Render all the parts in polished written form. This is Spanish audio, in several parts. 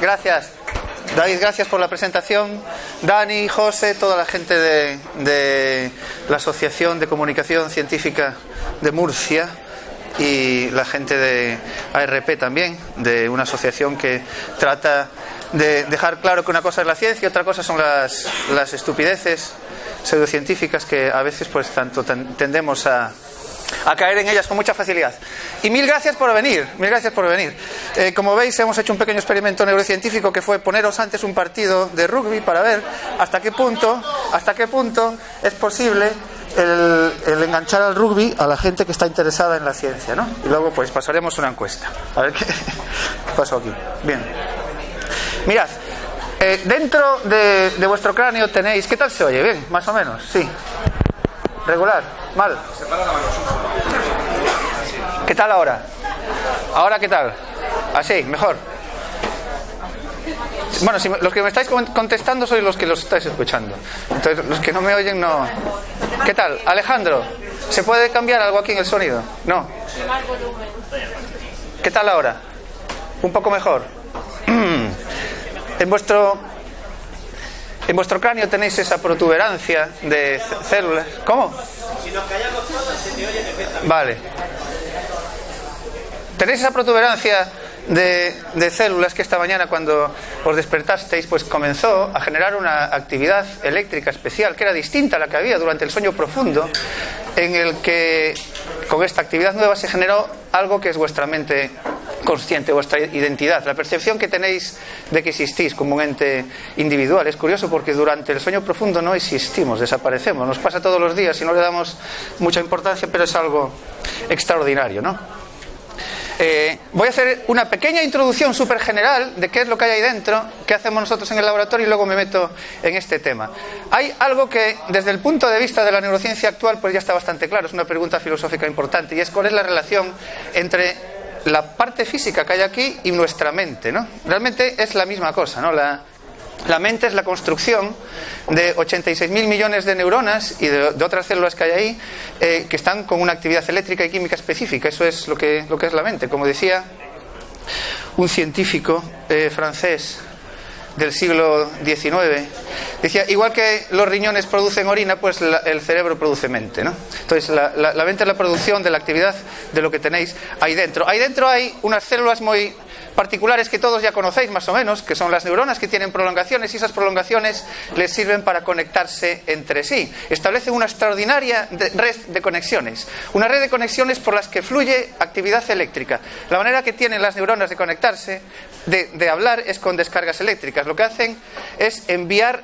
Gracias. David, gracias por la presentación. Dani, José, toda la gente de la Asociación de Comunicación Científica de Murcia y la gente de ARP también, de una asociación que trata de dejar claro que una cosa es la ciencia y otra cosa son las estupideces pseudocientíficas que a veces pues tanto tendemos a caer en ellas con mucha facilidad. Y mil gracias por venir, como veis, hemos hecho un pequeño experimento neurocientífico que fue poneros antes un partido de rugby para ver hasta qué punto es posible el enganchar al rugby a la gente que está interesada en la ciencia, ¿no? Y luego pues pasaremos una encuesta. A ver qué pasó aquí. Bien. Mirad, dentro de vuestro cráneo tenéis... ¿Qué tal se oye? ¿Bien? ¿Más o menos? Sí. ¿Regular? ¿Mal? ¿Qué tal ahora? ¿Ahora qué tal? ¿Así? ¿Mejor? Bueno, si los que me estáis contestando sois los que los estáis escuchando. Entonces, los que no me oyen no... ¿Qué tal? Alejandro, ¿se puede cambiar algo aquí en el sonido? No. ¿Qué tal ahora? ¿Un poco mejor? En vuestro cráneo tenéis esa protuberancia de células. ¿Cómo? Si nos callamos todos, se te oye perfectamente. Vale. Tenéis esa protuberancia de células que esta mañana, cuando os despertasteis, pues comenzó a generar una actividad eléctrica especial que era distinta a la que había durante el sueño profundo, en el que con esta actividad nueva se generó algo que es vuestra mente consciente, vuestra identidad, la percepción que tenéis de que existís como un ente individual. Es curioso porque durante el sueño profundo no existimos, desaparecemos, nos pasa todos los días y no le damos mucha importancia, pero es algo extraordinario, ¿no? Voy a hacer una pequeña introducción súper general de qué es lo que hay ahí dentro, qué hacemos nosotros en el laboratorio, y luego me meto en este tema. Hay algo que desde el punto de vista de la neurociencia actual pues ya está bastante claro, es una pregunta filosófica importante, y es cuál es la relación entre la parte física que hay aquí y nuestra mente, ¿no? Realmente es la misma cosa, ¿no? La mente es la construcción de 86.000 millones de neuronas y de otras células que hay ahí que están con una actividad eléctrica y química específica. Eso es lo que es la mente. Como decía un científico francés del siglo XIX, decía, igual que los riñones producen orina, pues el cerebro produce mente, ¿no? Entonces la mente es la producción de la actividad de lo que tenéis ahí dentro. Ahí dentro hay unas células muy particulares que todos ya conocéis más o menos, que son las neuronas, que tienen prolongaciones, y esas prolongaciones les sirven para conectarse entre sí. Establecen una extraordinaria red de conexiones, una red de conexiones por las que fluye actividad eléctrica. La manera que tienen las neuronas de conectarse, de hablar, es con descargas eléctricas. Lo que hacen es enviar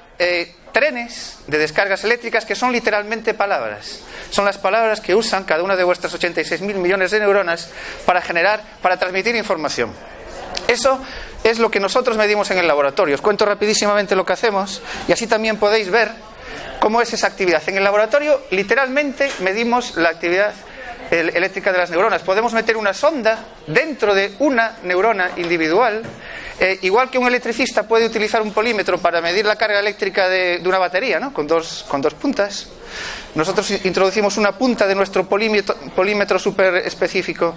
trenes de descargas eléctricas que son literalmente palabras. Son las palabras que usan cada una de vuestras 86.000 millones de neuronas para transmitir información. Eso es lo que nosotros medimos en el laboratorio. Os cuento rapidísimamente lo que hacemos y así también podéis ver cómo es esa actividad. En el laboratorio literalmente medimos la actividad eléctrica de las neuronas. Podemos meter una sonda dentro de una neurona individual. Igual que un electricista puede utilizar un polímetro para medir la carga eléctrica de una batería, ¿no? Con dos puntas. Nosotros introducimos una punta de nuestro polímetro súper específico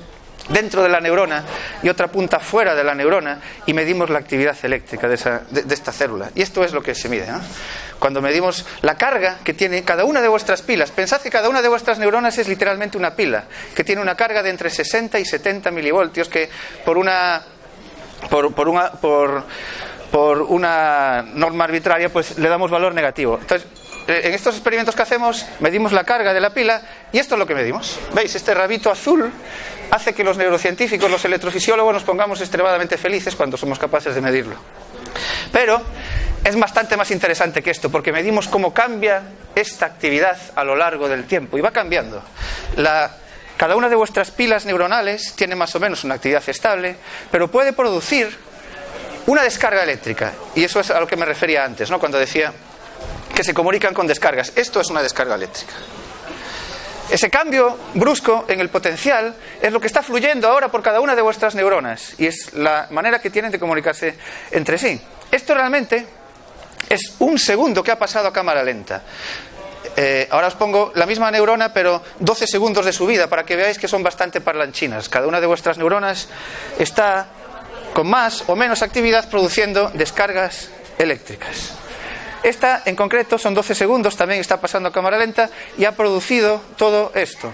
dentro de la neurona y otra punta fuera de la neurona y medimos la actividad eléctrica de esta célula. Y esto es lo que se mide, ¿no? Cuando medimos la carga que tiene cada una de vuestras pilas, pensad que cada una de vuestras neuronas es literalmente una pila que tiene una carga de entre 60 y 70 milivoltios, que por una norma arbitraria pues le damos valor negativo. Entonces, en estos experimentos que hacemos, medimos la carga de la pila y esto es lo que medimos. ¿Veis? Este rabito azul hace que los neurocientíficos, los electrofisiólogos, nos pongamos extremadamente felices cuando somos capaces de medirlo. Pero es bastante más interesante que esto, porque medimos cómo cambia esta actividad a lo largo del tiempo, y va cambiando. Cada una de vuestras pilas neuronales tiene más o menos una actividad estable, pero puede producir una descarga eléctrica, y eso es a lo que me refería antes, ¿no? Cuando decía que se comunican con descargas. Esto es una descarga eléctrica. Ese cambio brusco en el potencial es lo que está fluyendo ahora por cada una de vuestras neuronas, y es la manera que tienen de comunicarse entre sí. Esto realmente es un segundo que ha pasado a cámara lenta. Ahora os pongo la misma neurona, pero 12 segundos de su vida, para que veáis que son bastante parlanchinas. Cada una de vuestras neuronas está con más o menos actividad produciendo descargas eléctricas. Esta en concreto son 12 segundos, también está pasando a cámara lenta y ha producido todo esto.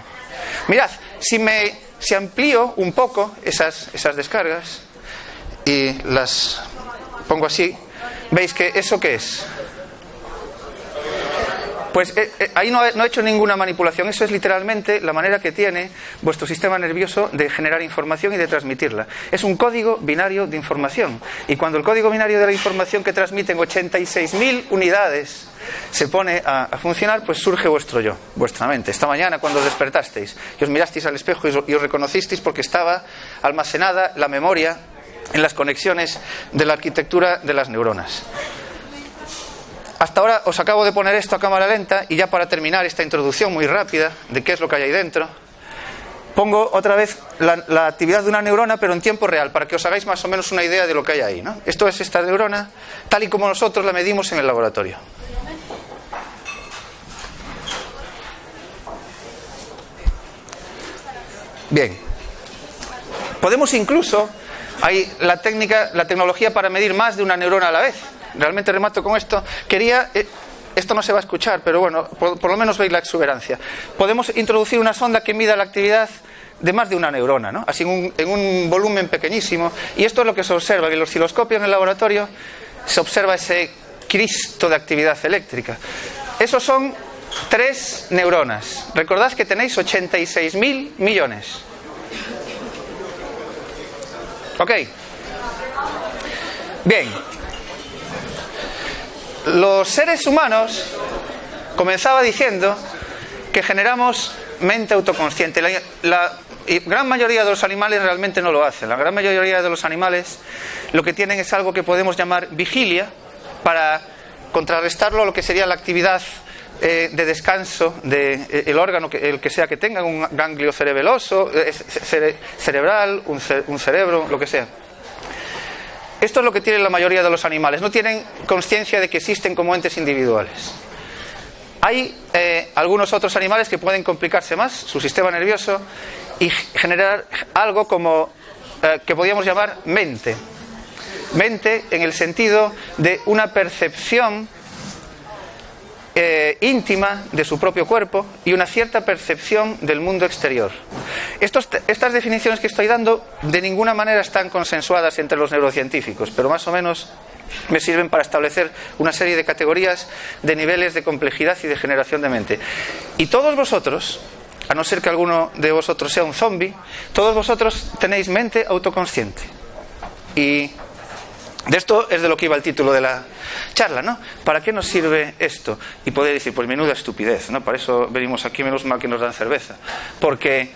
Mirad, si amplío un poco esas descargas y las pongo así, veis que ¿eso qué es? Pues ahí no he hecho ninguna manipulación. Eso es literalmente la manera que tiene vuestro sistema nervioso de generar información y de transmitirla. Es un código binario de información. Y cuando el código binario de la información que transmiten 86.000 unidades se pone a funcionar, pues surge vuestro yo, vuestra mente. Esta mañana cuando despertasteis y os mirasteis al espejo y os reconocisteis porque estaba almacenada la memoria en las conexiones de la arquitectura de las neuronas. Hasta ahora os acabo de poner esto a cámara lenta y ya para terminar esta introducción muy rápida de qué es lo que hay ahí dentro, pongo otra vez la actividad de una neurona pero en tiempo real para que os hagáis más o menos una idea de lo que hay ahí, ¿no? Esto es esta neurona tal y como nosotros la medimos en el laboratorio. Bien. Podemos incluso, hay la tecnología para medir más de una neurona a la vez. Realmente remato con esto. Esto no se va a escuchar, pero bueno, por lo menos veis la exuberancia. Podemos introducir una sonda que mida la actividad de más de una neurona, ¿no? Así en un volumen pequeñísimo. Y esto es lo que se observa, que en el osciloscopio en el laboratorio se observa ese Cristo de actividad eléctrica. Esos son 3 neuronas. Recordad que tenéis 86.000 millones. ¿Ok? Bien. Los seres humanos, comenzaba diciendo que generamos mente autoconsciente. La gran mayoría de los animales realmente no lo hacen. La gran mayoría de los animales lo que tienen es algo que podemos llamar vigilia, para contrarrestarlo a lo que sería la actividad de descanso del órgano, el que sea que tengan, un ganglio cerebeloso, cerebral, un cerebro, lo que sea. Esto es lo que tienen la mayoría de los animales. No tienen conciencia de que existen como entes individuales. Hay algunos otros animales que pueden complicarse más su sistema nervioso y generar algo como que podríamos llamar mente. Mente en el sentido de una percepción íntima de su propio cuerpo y una cierta percepción del mundo exterior. Estas definiciones que estoy dando de ninguna manera están consensuadas entre los neurocientíficos, pero más o menos me sirven para establecer una serie de categorías de niveles de complejidad y de generación de mente. Y todos vosotros, a no ser que alguno de vosotros sea un zombie, todos vosotros tenéis mente autoconsciente. Y de esto es de lo que iba el título de la charla, ¿no? ¿Para qué nos sirve esto? Y poder decir, pues menuda estupidez, ¿no? Para eso venimos aquí, menos mal que nos dan cerveza. Porque,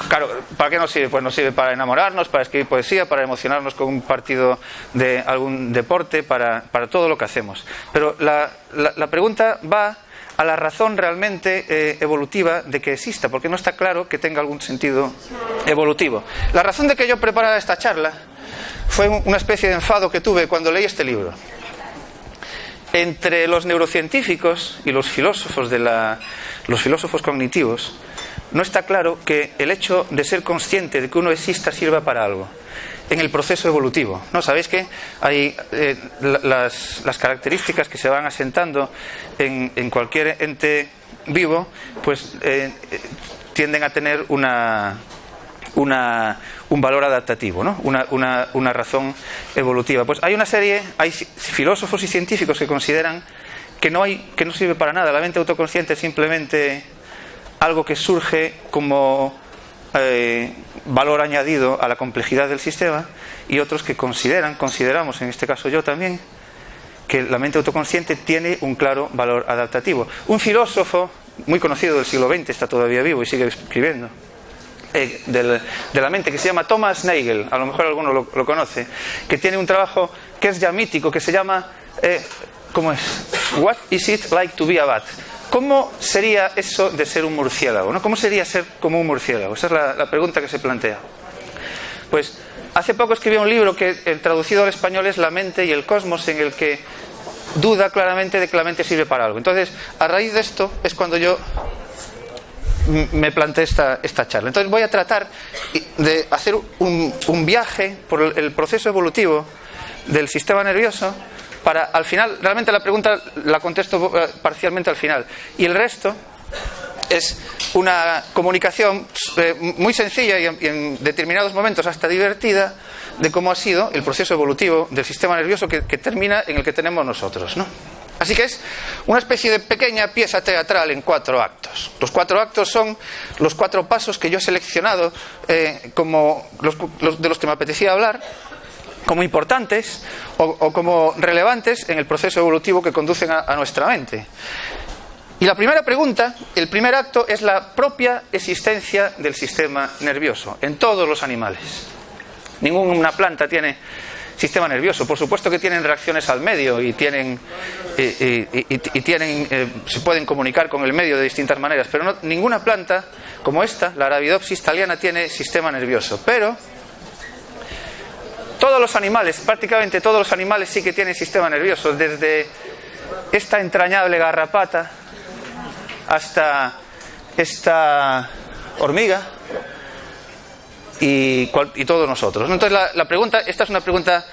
claro, ¿para qué nos sirve? Pues nos sirve para enamorarnos, para escribir poesía, para emocionarnos con un partido de algún deporte, para todo lo que hacemos. Pero la pregunta va a la razón realmente evolutiva de que exista, porque no está claro que tenga algún sentido evolutivo. La razón de que yo preparara esta charla fue una especie de enfado que tuve cuando leí este libro. Entre los neurocientíficos y los filósofos los filósofos cognitivos, no está claro que el hecho de ser consciente de que uno exista sirva para algo en el proceso evolutivo, ¿no? Sabéis que hay las características que se van asentando en cualquier ente vivo, pues tienden a tener un valor adaptativo, ¿no? Una razón evolutiva. Pues hay filósofos y científicos que consideran que no sirve para nada. La mente autoconsciente es simplemente algo que surge como valor añadido a la complejidad del sistema, y otros que consideramos, en este caso yo también, que la mente autoconsciente tiene un claro valor adaptativo. Un filósofo muy conocido del siglo XX, está todavía vivo y sigue escribiendo, de la mente, que se llama Thomas Nagel, a lo mejor alguno lo conoce, que tiene un trabajo que es ya mítico, que se llama ¿cómo es? What is it like to be a bat? ¿Cómo sería eso de ser un murciélago, ¿no? ¿Cómo sería ser como un murciélago? Esa es la pregunta que se plantea. Pues hace poco escribí un libro que el traducido al español es La mente y el cosmos, en el que duda claramente de que la mente sirve para algo. Entonces, a raíz de esto es cuando yo me planteé esta charla. Entonces voy a tratar de hacer un viaje por el proceso evolutivo del sistema nervioso para, al final, realmente la pregunta la contesto parcialmente al final. Y el resto es una comunicación muy sencilla y en determinados momentos hasta divertida de cómo ha sido el proceso evolutivo del sistema nervioso que termina en el que tenemos nosotros, ¿no? Así que es una especie de pequeña pieza teatral en 4 actos. Los 4 actos son los 4 pasos que yo he seleccionado como de los que me apetecía hablar, como importantes o como relevantes en el proceso evolutivo que conducen a nuestra mente. Y la primera pregunta, el primer acto, es la propia existencia del sistema nervioso en todos los animales. Ninguna planta tiene sistema nervioso. Por supuesto que tienen reacciones al medio y se pueden comunicar con el medio de distintas maneras, pero ninguna planta como esta, la Arabidopsis thaliana, tiene sistema nervioso. Pero todos los animales, prácticamente todos los animales sí que tienen sistema nervioso, desde esta entrañable garrapata hasta esta hormiga y todos nosotros. Entonces la pregunta, esta es una pregunta,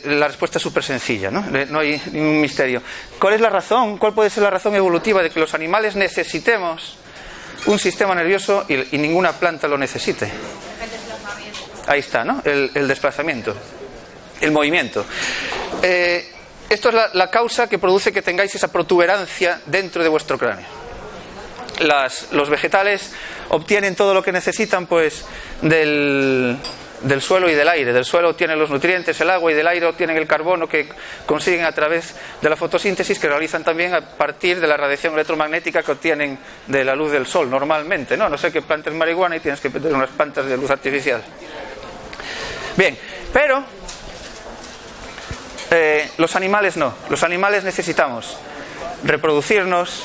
la respuesta es súper sencilla, ¿no? No hay ningún misterio. ¿Cuál es la razón? ¿Cuál puede ser la razón evolutiva de que los animales necesitemos un sistema nervioso y ninguna planta lo necesite? Ahí está, ¿no? El desplazamiento, el movimiento. Esto es la causa que produce que tengáis esa protuberancia dentro de vuestro cráneo. Los vegetales obtienen todo lo que necesitan pues del suelo y del aire. Del suelo obtienen los nutrientes, el agua, y del aire obtienen el carbono que consiguen a través de la fotosíntesis, que realizan también a partir de la radiación electromagnética que obtienen de la luz del sol normalmente, ¿no? No sé que plantes marihuana y tienes que meter unas plantas de luz artificial. Bien, pero los animales no. Los animales necesitamos reproducirnos,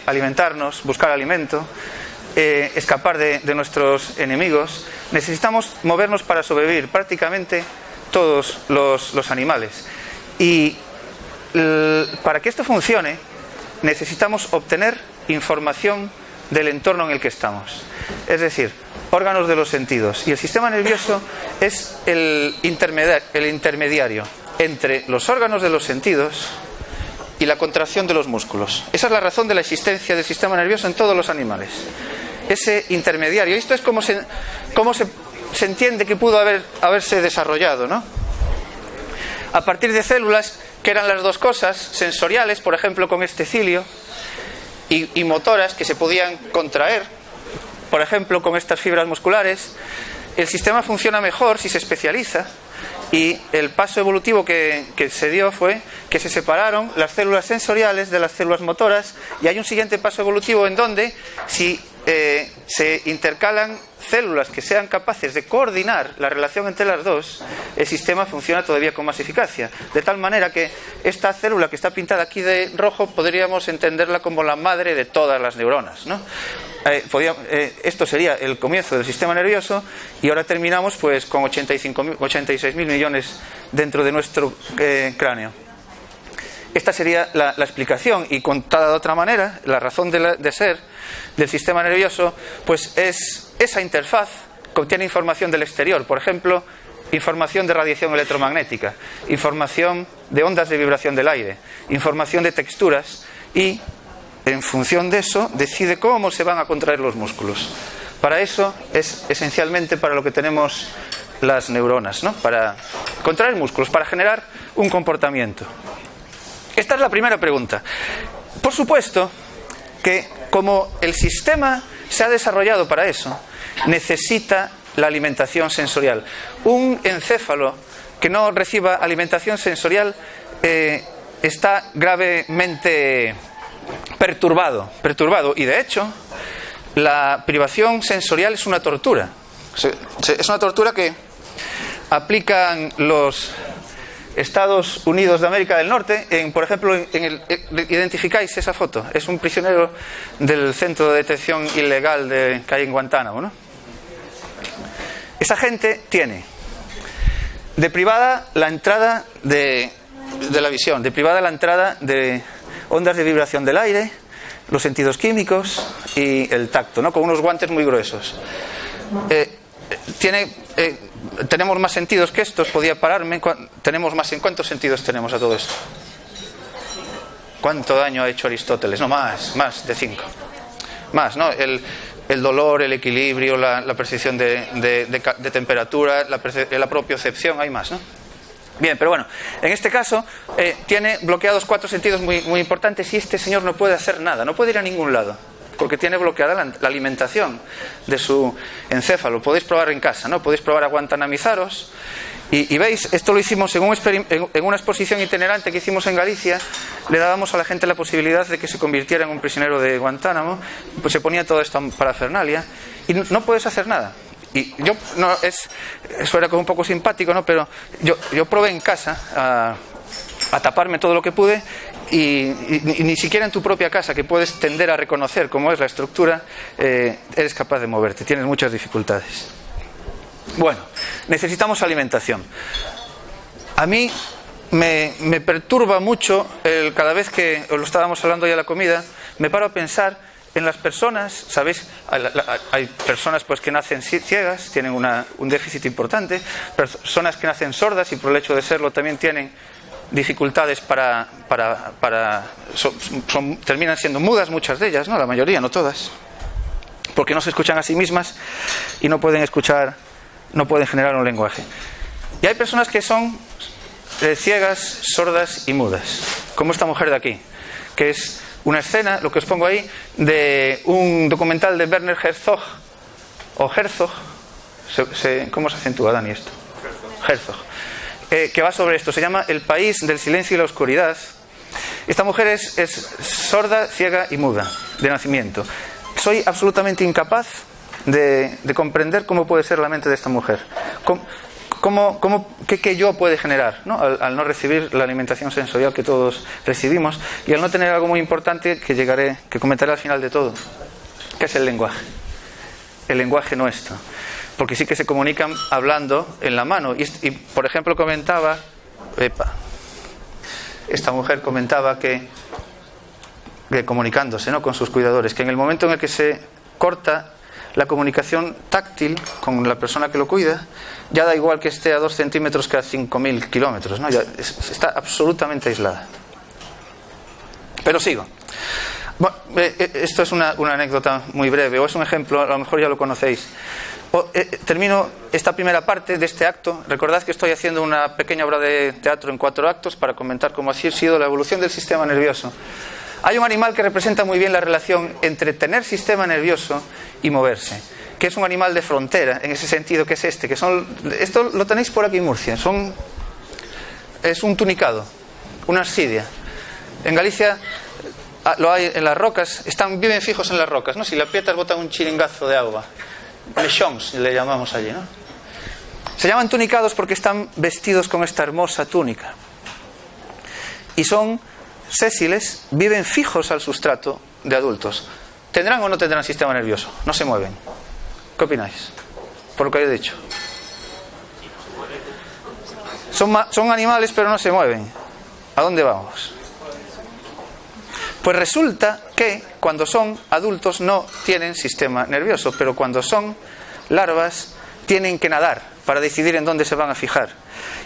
alimentarnos, buscar alimento, escapar de nuestros enemigos. Necesitamos movernos para sobrevivir, prácticamente todos los animales. Y para que esto funcione, necesitamos obtener información del entorno en el que estamos. Es decir, órganos de los sentidos. Y el sistema nervioso es el intermediario entre los órganos de los sentidos y la contracción de los músculos. Esa es la razón de la existencia del sistema nervioso en todos los animales. Ese intermediario. Esto es cómo se entiende que pudo haberse desarrollado, ¿no? A partir de células que eran las dos cosas, sensoriales, por ejemplo con este cilio, y motoras que se podían contraer, por ejemplo con estas fibras musculares. El sistema funciona mejor si se especializa. Y el paso evolutivo que se dio fue que se separaron las células sensoriales de las células motoras, y hay un siguiente paso evolutivo en donde si se intercalan células que sean capaces de coordinar la relación entre las dos, el sistema funciona todavía con más eficacia. De tal manera que esta célula que está pintada aquí de rojo podríamos entenderla como la madre de todas las neuronas, ¿no? Esto sería el comienzo del sistema nervioso, y ahora terminamos pues con 86.000 millones dentro de nuestro cráneo. Esta sería la explicación, y contada de otra manera, la razón de ser del sistema nervioso pues es esa interfaz que obtiene información del exterior. Por ejemplo, información de radiación electromagnética, información de ondas de vibración del aire, información de texturas, y en función de eso decide cómo se van a contraer los músculos. Para eso es esencialmente para lo que tenemos las neuronas, ¿no? Para contraer músculos, para generar un comportamiento. Esta es la primera pregunta. Por supuesto que como el sistema se ha desarrollado para eso, necesita la alimentación sensorial. Un encéfalo que no reciba alimentación sensorial está gravemente perturbado, y de hecho la privación sensorial es una tortura. Es una tortura que aplican los Estados Unidos de América del Norte. Por ejemplo, identificáis esa foto, es un prisionero del centro de detención ilegal que hay en Guantánamo, ¿no? Esa gente tiene deprivada la entrada de la visión, deprivada la entrada de ondas de vibración del aire, los sentidos químicos y el tacto, ¿no? Con unos guantes muy gruesos. Tenemos más sentidos que estos. Podía pararme. ¿Cuántos sentidos tenemos a todo esto? ¿Cuánto daño ha hecho Aristóteles? No, más de 5. Más, ¿no? El dolor, el equilibrio, la percepción de temperatura, la propiocepción, hay más, ¿no? Bien, pero bueno, en este caso tiene bloqueados 4 sentidos muy, muy importantes, y este señor no puede hacer nada, no puede ir a ningún lado, porque tiene bloqueada la alimentación de su encéfalo. Podéis probar en casa, ¿no? Podéis probar a guantanamizaros. Y veis, esto lo hicimos en una exposición itinerante que hicimos en Galicia. Le dábamos a la gente la posibilidad de que se convirtiera en un prisionero de Guantánamo. Pues se ponía toda esta parafernalia y no puedes hacer nada. Y yo, eso era como un poco simpático, ¿no? Pero yo probé en casa a taparme todo lo que pude, y ni siquiera en tu propia casa, que puedes tender a reconocer cómo es la estructura, eres capaz de moverte. Tienes muchas dificultades. Bueno, necesitamos alimentación. A mí me perturba mucho, cada vez que lo estábamos hablando ya de la comida, me paro a pensar en las personas. ¿Sabéis? Hay personas pues que nacen ciegas, tienen un déficit importante, personas que nacen sordas y por el hecho de serlo también tienen dificultades terminan siendo mudas, muchas de ellas, ¿no? La mayoría, no todas, porque no se escuchan a sí mismas y no pueden generar un lenguaje. Y hay personas que son ciegas, sordas y mudas, como esta mujer de aquí, que es una escena, lo que os pongo ahí, de un documental de Werner Herzog, o Herzog, ¿cómo se acentúa, Dani, esto? Herzog. Que va sobre esto. Se llama El país del silencio y la oscuridad. Esta mujer es sorda, ciega y muda de nacimiento. Soy absolutamente incapaz de comprender cómo puede ser la mente de esta mujer. ¿Qué yo puede generar, ¿no? Al no recibir la alimentación sensorial que todos recibimos, y al no tener algo muy importante que comentaré al final de todo, que es el lenguaje. El lenguaje nuestro. Porque sí que se comunican hablando en la mano. Y por ejemplo, esta mujer comentaba que comunicándose, ¿no?, con sus cuidadores, que en el momento en el que se corta la comunicación táctil con la persona que lo cuida, ya da igual que esté a 2 centímetros que a 5.000 kilómetros, ¿no? Ya está absolutamente aislada. Pero sigo. Bueno, esto es una anécdota muy breve, o es un ejemplo, a lo mejor ya lo conocéis. Termino esta primera parte de este acto. Recordad que estoy haciendo una pequeña obra de teatro en 4 actos para comentar cómo ha sido la evolución del sistema nervioso. Hay un animal que representa muy bien la relación entre tener sistema nervioso y moverse, que es un animal de frontera, en ese sentido, que es esto lo tenéis por aquí en Murcia, es un tunicado, una ascidia. En Galicia lo hay en las rocas, viven fijos en las rocas, ¿no? Si la aprietas botan un chiringazo de agua. Mechons le llamamos allí, ¿no? Se llaman tunicados porque están vestidos con esta hermosa túnica. Y son sésiles, viven fijos al sustrato de adultos. ¿Tendrán o no tendrán sistema nervioso? No se mueven. ¿Qué opináis? Por lo que he dicho. Son animales pero no se mueven. ¿A dónde vamos? Pues resulta que cuando son adultos no tienen sistema nervioso, pero cuando son larvas tienen que nadar para decidir en dónde se van a fijar.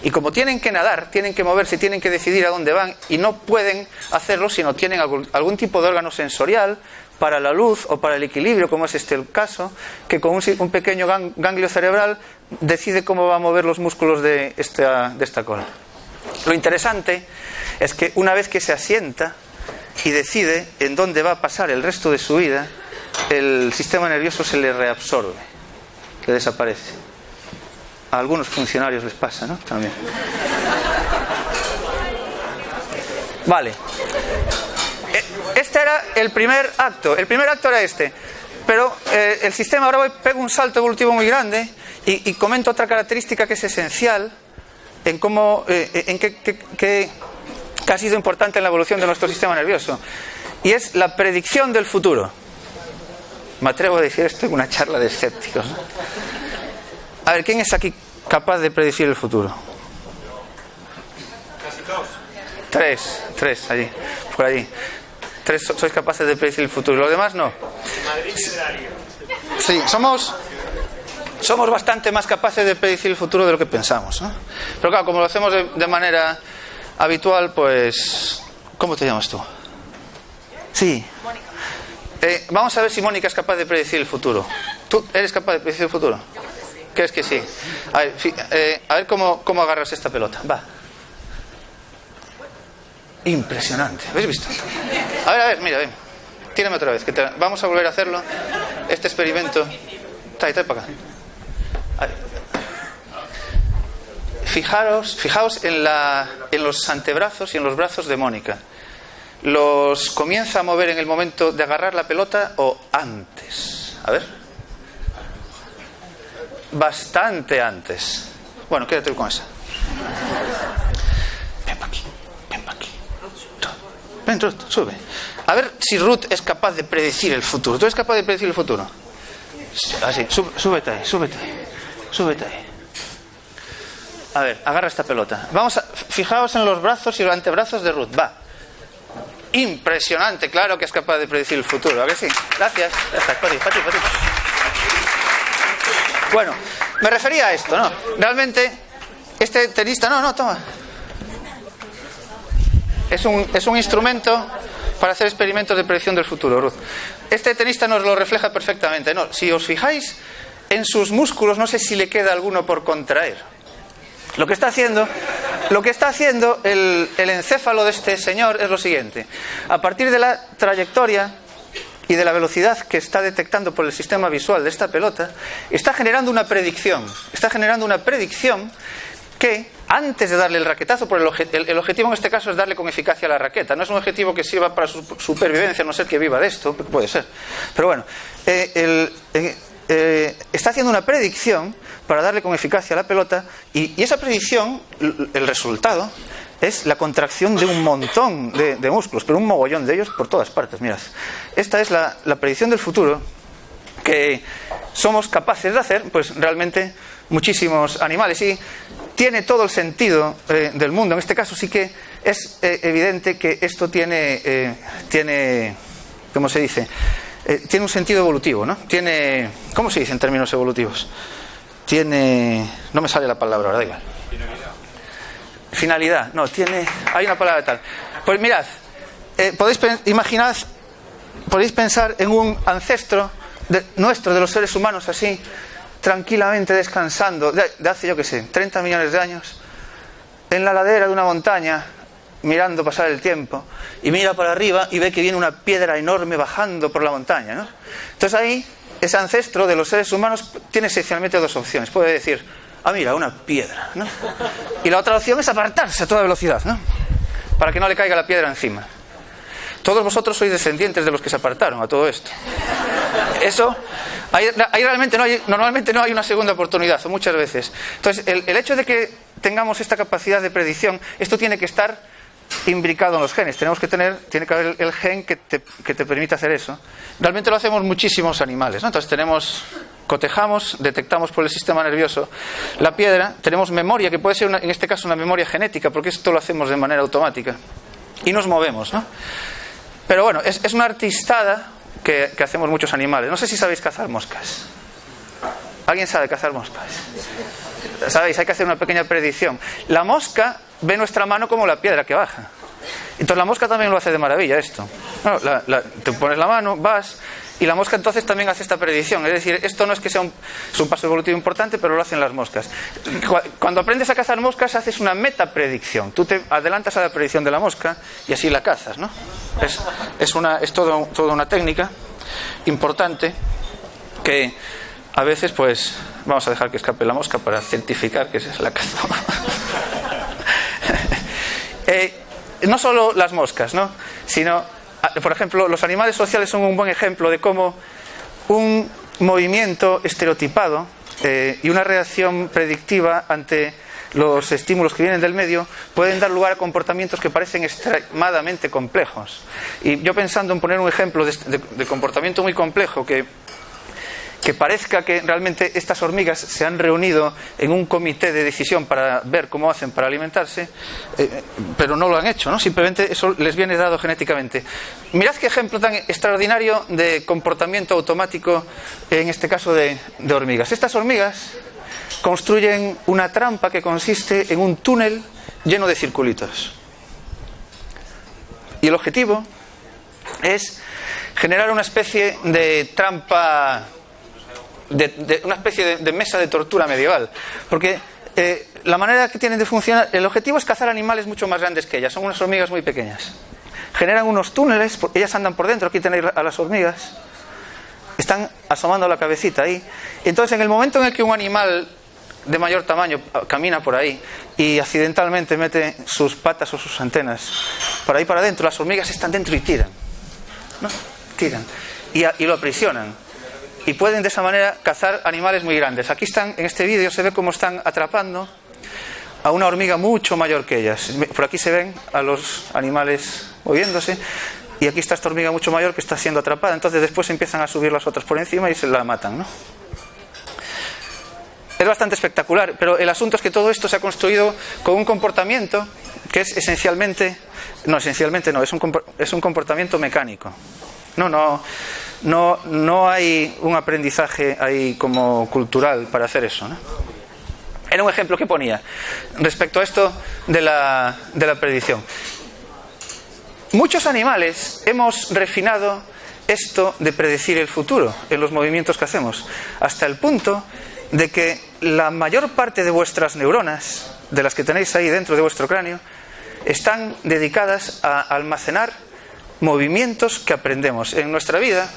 Y como tienen que nadar, tienen que moverse, tienen que decidir a dónde van, y no pueden hacerlo si no tienen algún tipo de órgano sensorial para la luz o para el equilibrio, como es el caso, que con un pequeño ganglio cerebral decide cómo va a mover los músculos de esta cola. Lo interesante es que una vez que se asienta y decide en dónde va a pasar el resto de su vida, el sistema nervioso se le reabsorbe, le desaparece. A algunos funcionarios les pasa, ¿no? También. Vale. Este era el primer acto. El primer acto era este. Pero el sistema, ahora pego un salto evolutivo muy grande y comento otra característica que es esencial en cómo, que ha sido importante en la evolución de nuestro sistema nervioso, y es la predicción del futuro. Me atrevo a decir esto en una charla de escépticos, ¿no? A ver, ¿quién es aquí capaz de predecir el futuro? Casi todos. Tres allí, por allí. 3 sois capaces de predecir el futuro. ¿Los demás no? Madrid y Darío. Sí, somos bastante más capaces de predecir el futuro de lo que pensamos, ¿no? Pero claro, como lo hacemos de manera habitual, pues... ¿Cómo te llamas tú? Sí. Mónica. Vamos a ver si Mónica es capaz de predecir el futuro. ¿Tú eres capaz de predecir el futuro? Yo creo que sí. ¿Crees que sí? A ver cómo agarras esta pelota. Va. Impresionante. ¿Habéis visto? A ver, mira, ven. Tírame otra vez. Vamos a volver a hacerlo. Este experimento. Trae para acá. A ver. Fijaos en los antebrazos y en los brazos de Mónica. ¿Los comienza a mover en el momento de agarrar la pelota o antes? A ver. Bastante antes. Bueno, quédate con esa. Ven para aquí. Ven, Ruth, sube. A ver si Ruth es capaz de predecir el futuro. ¿Tú eres capaz de predecir el futuro? Así, súbete ahí. A ver, agarra esta pelota. Fijaos en los brazos y los antebrazos de Ruth. Va. Impresionante, claro que es capaz de predecir el futuro. ¿A que sí? Gracias. Ya está, para ti. Bueno, me refería a esto, ¿no? Realmente, este tenista... No, toma. Es un instrumento para hacer experimentos de predicción del futuro, Ruth. Este tenista nos lo refleja perfectamente, ¿no? Si os fijáis en sus músculos, no sé si le queda alguno por contraer. Lo que está haciendo el encéfalo de este señor es lo siguiente. A partir de la trayectoria y de la velocidad que está detectando por el sistema visual de esta pelota, está generando una predicción. Que antes de darle el raquetazo, por el objetivo en este caso es darle con eficacia a la raqueta. No es un objetivo que sirva para su supervivencia, a no ser que viva de esto, puede ser. Pero bueno, está haciendo una predicción para darle con eficacia a la pelota y esa predicción, el resultado, es la contracción de un montón de músculos, pero un mogollón de ellos por todas partes. Mirad, esta es la predicción del futuro que somos capaces de hacer, pues realmente muchísimos animales, y tiene todo el sentido del mundo. En este caso sí que es evidente que esto tiene ¿cómo se dice? Tiene un sentido evolutivo, ¿no? ¿Cómo se dice en términos evolutivos? No me sale la palabra ahora, da igual. Finalidad, no, hay una palabra tal. Pues mirad, podéis pensar en un ancestro nuestro, de los seres humanos, así, tranquilamente descansando, de hace, yo qué sé, 30 millones de años, en la ladera de una montaña, mirando pasar el tiempo, y mira para arriba y ve que viene una piedra enorme bajando por la montaña, ¿no? Entonces ahí, ese ancestro de los seres humanos tiene esencialmente dos opciones. Puede decir, mira, una piedra, ¿no? Y la otra opción es apartarse a toda velocidad, ¿no? Para que no le caiga la piedra encima. Todos vosotros sois descendientes de los que se apartaron a todo esto. Eso, ahí normalmente no hay una segunda oportunidad, o muchas veces. Entonces, el hecho de que tengamos esta capacidad de predicción, esto tiene que estar imbricado en los genes. Tiene que haber el gen que te permite hacer eso. Realmente lo hacemos muchísimos animales, ¿no? Entonces cotejamos, detectamos por el sistema nervioso la piedra, tenemos memoria, que puede ser en este caso una memoria genética, porque esto lo hacemos de manera automática, y nos movemos, ¿no? Pero bueno, es una artistada que hacemos muchos animales. No sé si sabéis cazar moscas. ¿Alguien sabe cazar moscas? ¿Sabéis? Hay que hacer una pequeña predicción. La mosca ve nuestra mano como la piedra que baja. Entonces la mosca también lo hace de maravilla esto. No, te pones la mano, vas, y la mosca entonces también hace esta predicción. Es decir, esto no es que sea es un paso evolutivo importante, pero lo hacen las moscas. Cuando aprendes a cazar moscas haces una metapredicción. Tú te adelantas a la predicción de la mosca y así la cazas, ¿no? Es toda una técnica importante que a veces, pues, vamos a dejar que escape la mosca para certificar que esa es la caza. No solo las moscas, ¿no? Sino, por ejemplo, los animales sociales son un buen ejemplo de cómo un movimiento estereotipado y una reacción predictiva ante los estímulos que vienen del medio pueden dar lugar a comportamientos que parecen extremadamente complejos. Y yo, pensando en poner un ejemplo de comportamiento muy complejo que que parezca que realmente estas hormigas se han reunido en un comité de decisión para ver cómo hacen para alimentarse, pero no lo han hecho, ¿no? Simplemente eso les viene dado genéticamente. Mirad qué ejemplo tan extraordinario de comportamiento automático, en este caso de hormigas. Estas hormigas construyen una trampa que consiste en un túnel lleno de circulitos. Y el objetivo es generar una especie de trampa, una especie de mesa de tortura medieval. Porque la manera que tienen de funcionar, el objetivo es cazar animales mucho más grandes que ellas. Son unas hormigas muy pequeñas. Generan unos túneles, ellas andan por dentro. Aquí tenéis a las hormigas. Están asomando la cabecita ahí. Entonces, en el momento en el que un animal de mayor tamaño camina por ahí y accidentalmente mete sus patas o sus antenas por ahí para adentro, las hormigas están dentro y tiran, ¿no? Tiran y lo aprisionan, y pueden de esa manera cazar animales muy grandes. Aquí están, en este vídeo se ve cómo están atrapando a una hormiga mucho mayor que ellas. Por aquí se ven a los animales moviéndose, y aquí está esta hormiga mucho mayor que está siendo atrapada. Entonces después empiezan a subir las otras por encima y se la matan, ¿no? Es bastante espectacular, pero el asunto es que todo esto se ha construido con un comportamiento que es esencialmente no, es un comportamiento mecánico. No hay un aprendizaje ahí como cultural para hacer eso, ¿no? Era un ejemplo que ponía respecto a esto de la predicción. Muchos animales hemos refinado esto de predecir el futuro en los movimientos que hacemos, hasta el punto de que la mayor parte de vuestras neuronas, de las que tenéis ahí dentro de vuestro cráneo, están dedicadas a almacenar movimientos que aprendemos. En nuestra vida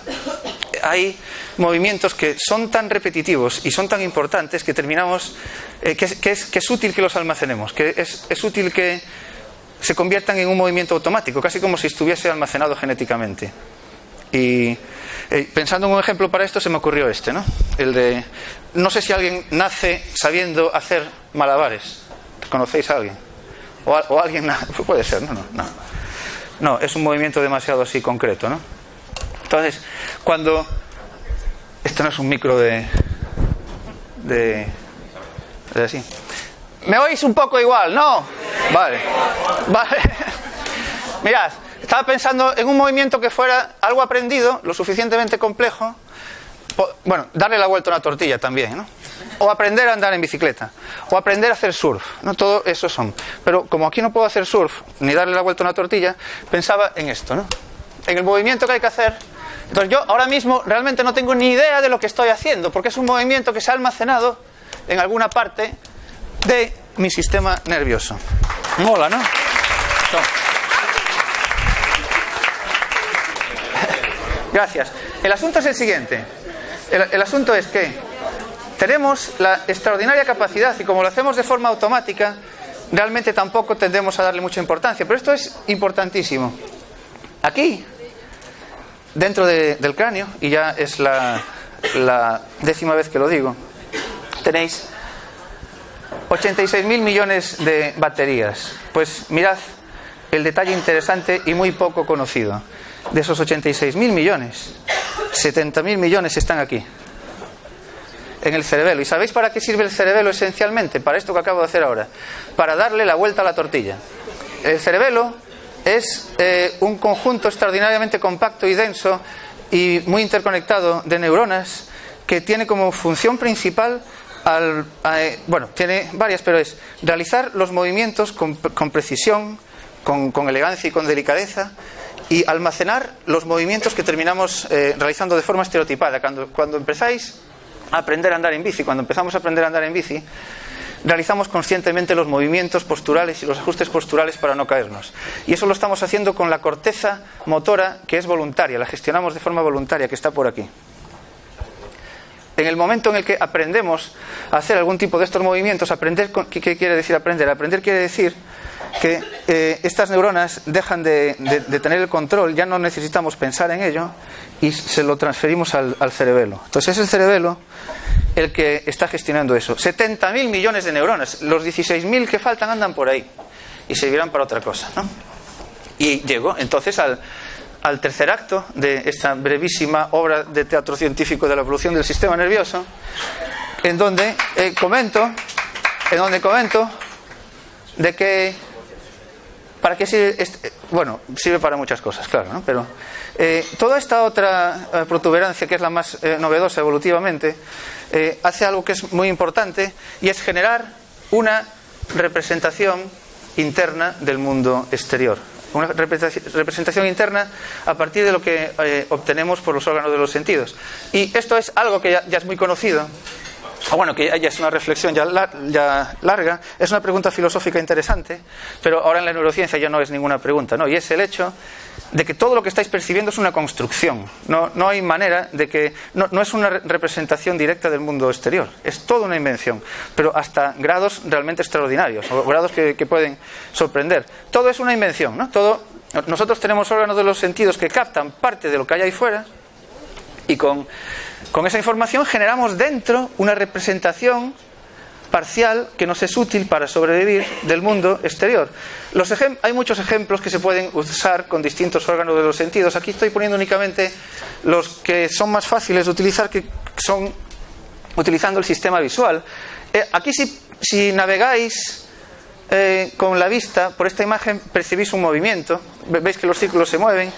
hay movimientos que son tan repetitivos y son tan importantes que terminamos, que es útil que los almacenemos, que es útil que se conviertan en un movimiento automático, casi como si estuviese almacenado genéticamente. Y pensando en un ejemplo para esto, se me ocurrió este, ¿no? El de, no sé si alguien nace sabiendo hacer malabares. ¿Conocéis a alguien? O alguien, puede ser, no, es un movimiento demasiado así concreto, ¿no? Entonces, cuando esto no es un micro de así. ¿Me oís un poco igual? ¿No? Vale. Mirad, estaba pensando en un movimiento que fuera algo aprendido, lo suficientemente complejo. Bueno, darle la vuelta a una tortilla también, ¿no? O aprender a andar en bicicleta, o aprender a hacer surf, ¿no? Todo eso son. Pero como aquí no puedo hacer surf, ni darle la vuelta a una tortilla, pensaba en esto, ¿no? En el movimiento que hay que hacer. Entonces yo ahora mismo realmente no tengo ni idea de lo que estoy haciendo, porque es un movimiento que se ha almacenado en alguna parte de mi sistema nervioso. Mola, ¿no? Gracias. El asunto es el siguiente. El asunto es que tenemos la extraordinaria capacidad, y como lo hacemos de forma automática, realmente tampoco tendemos a darle mucha importancia. Pero esto es importantísimo. Aquí, dentro del cráneo, y ya es la 10ª vez que lo digo, tenéis 86.000 millones de baterías. Pues mirad el detalle interesante y muy poco conocido. De esos 86.000 millones, 70.000 millones están aquí, en el cerebelo. ¿Y sabéis para qué sirve el cerebelo esencialmente? Para esto que acabo de hacer ahora, para darle la vuelta a la tortilla. El cerebelo es un conjunto extraordinariamente compacto y denso y muy interconectado de neuronas que tiene como función principal, tiene varias, pero es realizar los movimientos con precisión, con elegancia y con delicadeza, y almacenar los movimientos que terminamos realizando de forma estereotipada. Cuando empezáis a aprender a andar en bici, cuando empezamos a aprender a andar en bici, realizamos conscientemente los movimientos posturales y los ajustes posturales para no caernos. Y eso lo estamos haciendo con la corteza motora, que es voluntaria, la gestionamos de forma voluntaria, que está por aquí. En el momento en el que aprendemos a hacer algún tipo de estos movimientos, aprender, ¿qué quiere decir aprender? Aprender quiere decir que estas neuronas dejan de tener el control, ya no necesitamos pensar en ello y se lo transferimos al cerebelo. Entonces es el cerebelo el que está gestionando eso. 70.000 millones de neuronas, los 16.000 que faltan andan por ahí y servirán para otra cosa, ¿no? Y llego entonces al tercer acto de esta brevísima obra de teatro científico de la evolución del sistema nervioso, en donde comento de que para qué sirve sirve para muchas cosas, claro, ¿no? Pero toda esta otra protuberancia, que es la más novedosa evolutivamente, hace algo que es muy importante, y es generar una representación interna del mundo exterior. Una representación interna a partir de lo que obtenemos por los órganos de los sentidos. Y esto es algo que ya es muy conocido, o bueno, que ya es una reflexión ya larga, es una pregunta filosófica interesante, pero ahora en la neurociencia ya no es ninguna pregunta, ¿no? Y es el hecho de que todo lo que estáis percibiendo es una construcción. No hay manera de que... No es una representación directa del mundo exterior, es toda una invención, pero hasta grados realmente extraordinarios, o grados que pueden sorprender. Todo es una invención, ¿no? Nosotros tenemos órganos de los sentidos que captan parte de lo que hay ahí fuera, y con esa información generamos dentro una representación parcial que nos es útil para sobrevivir del mundo exterior. Hay muchos ejemplos que se pueden usar con distintos órganos de los sentidos. Aquí estoy poniendo únicamente los que son más fáciles de utilizar, que son utilizando el sistema visual. Aquí si navegáis con la vista por esta imagen, percibís un movimiento, veis que los círculos se mueven.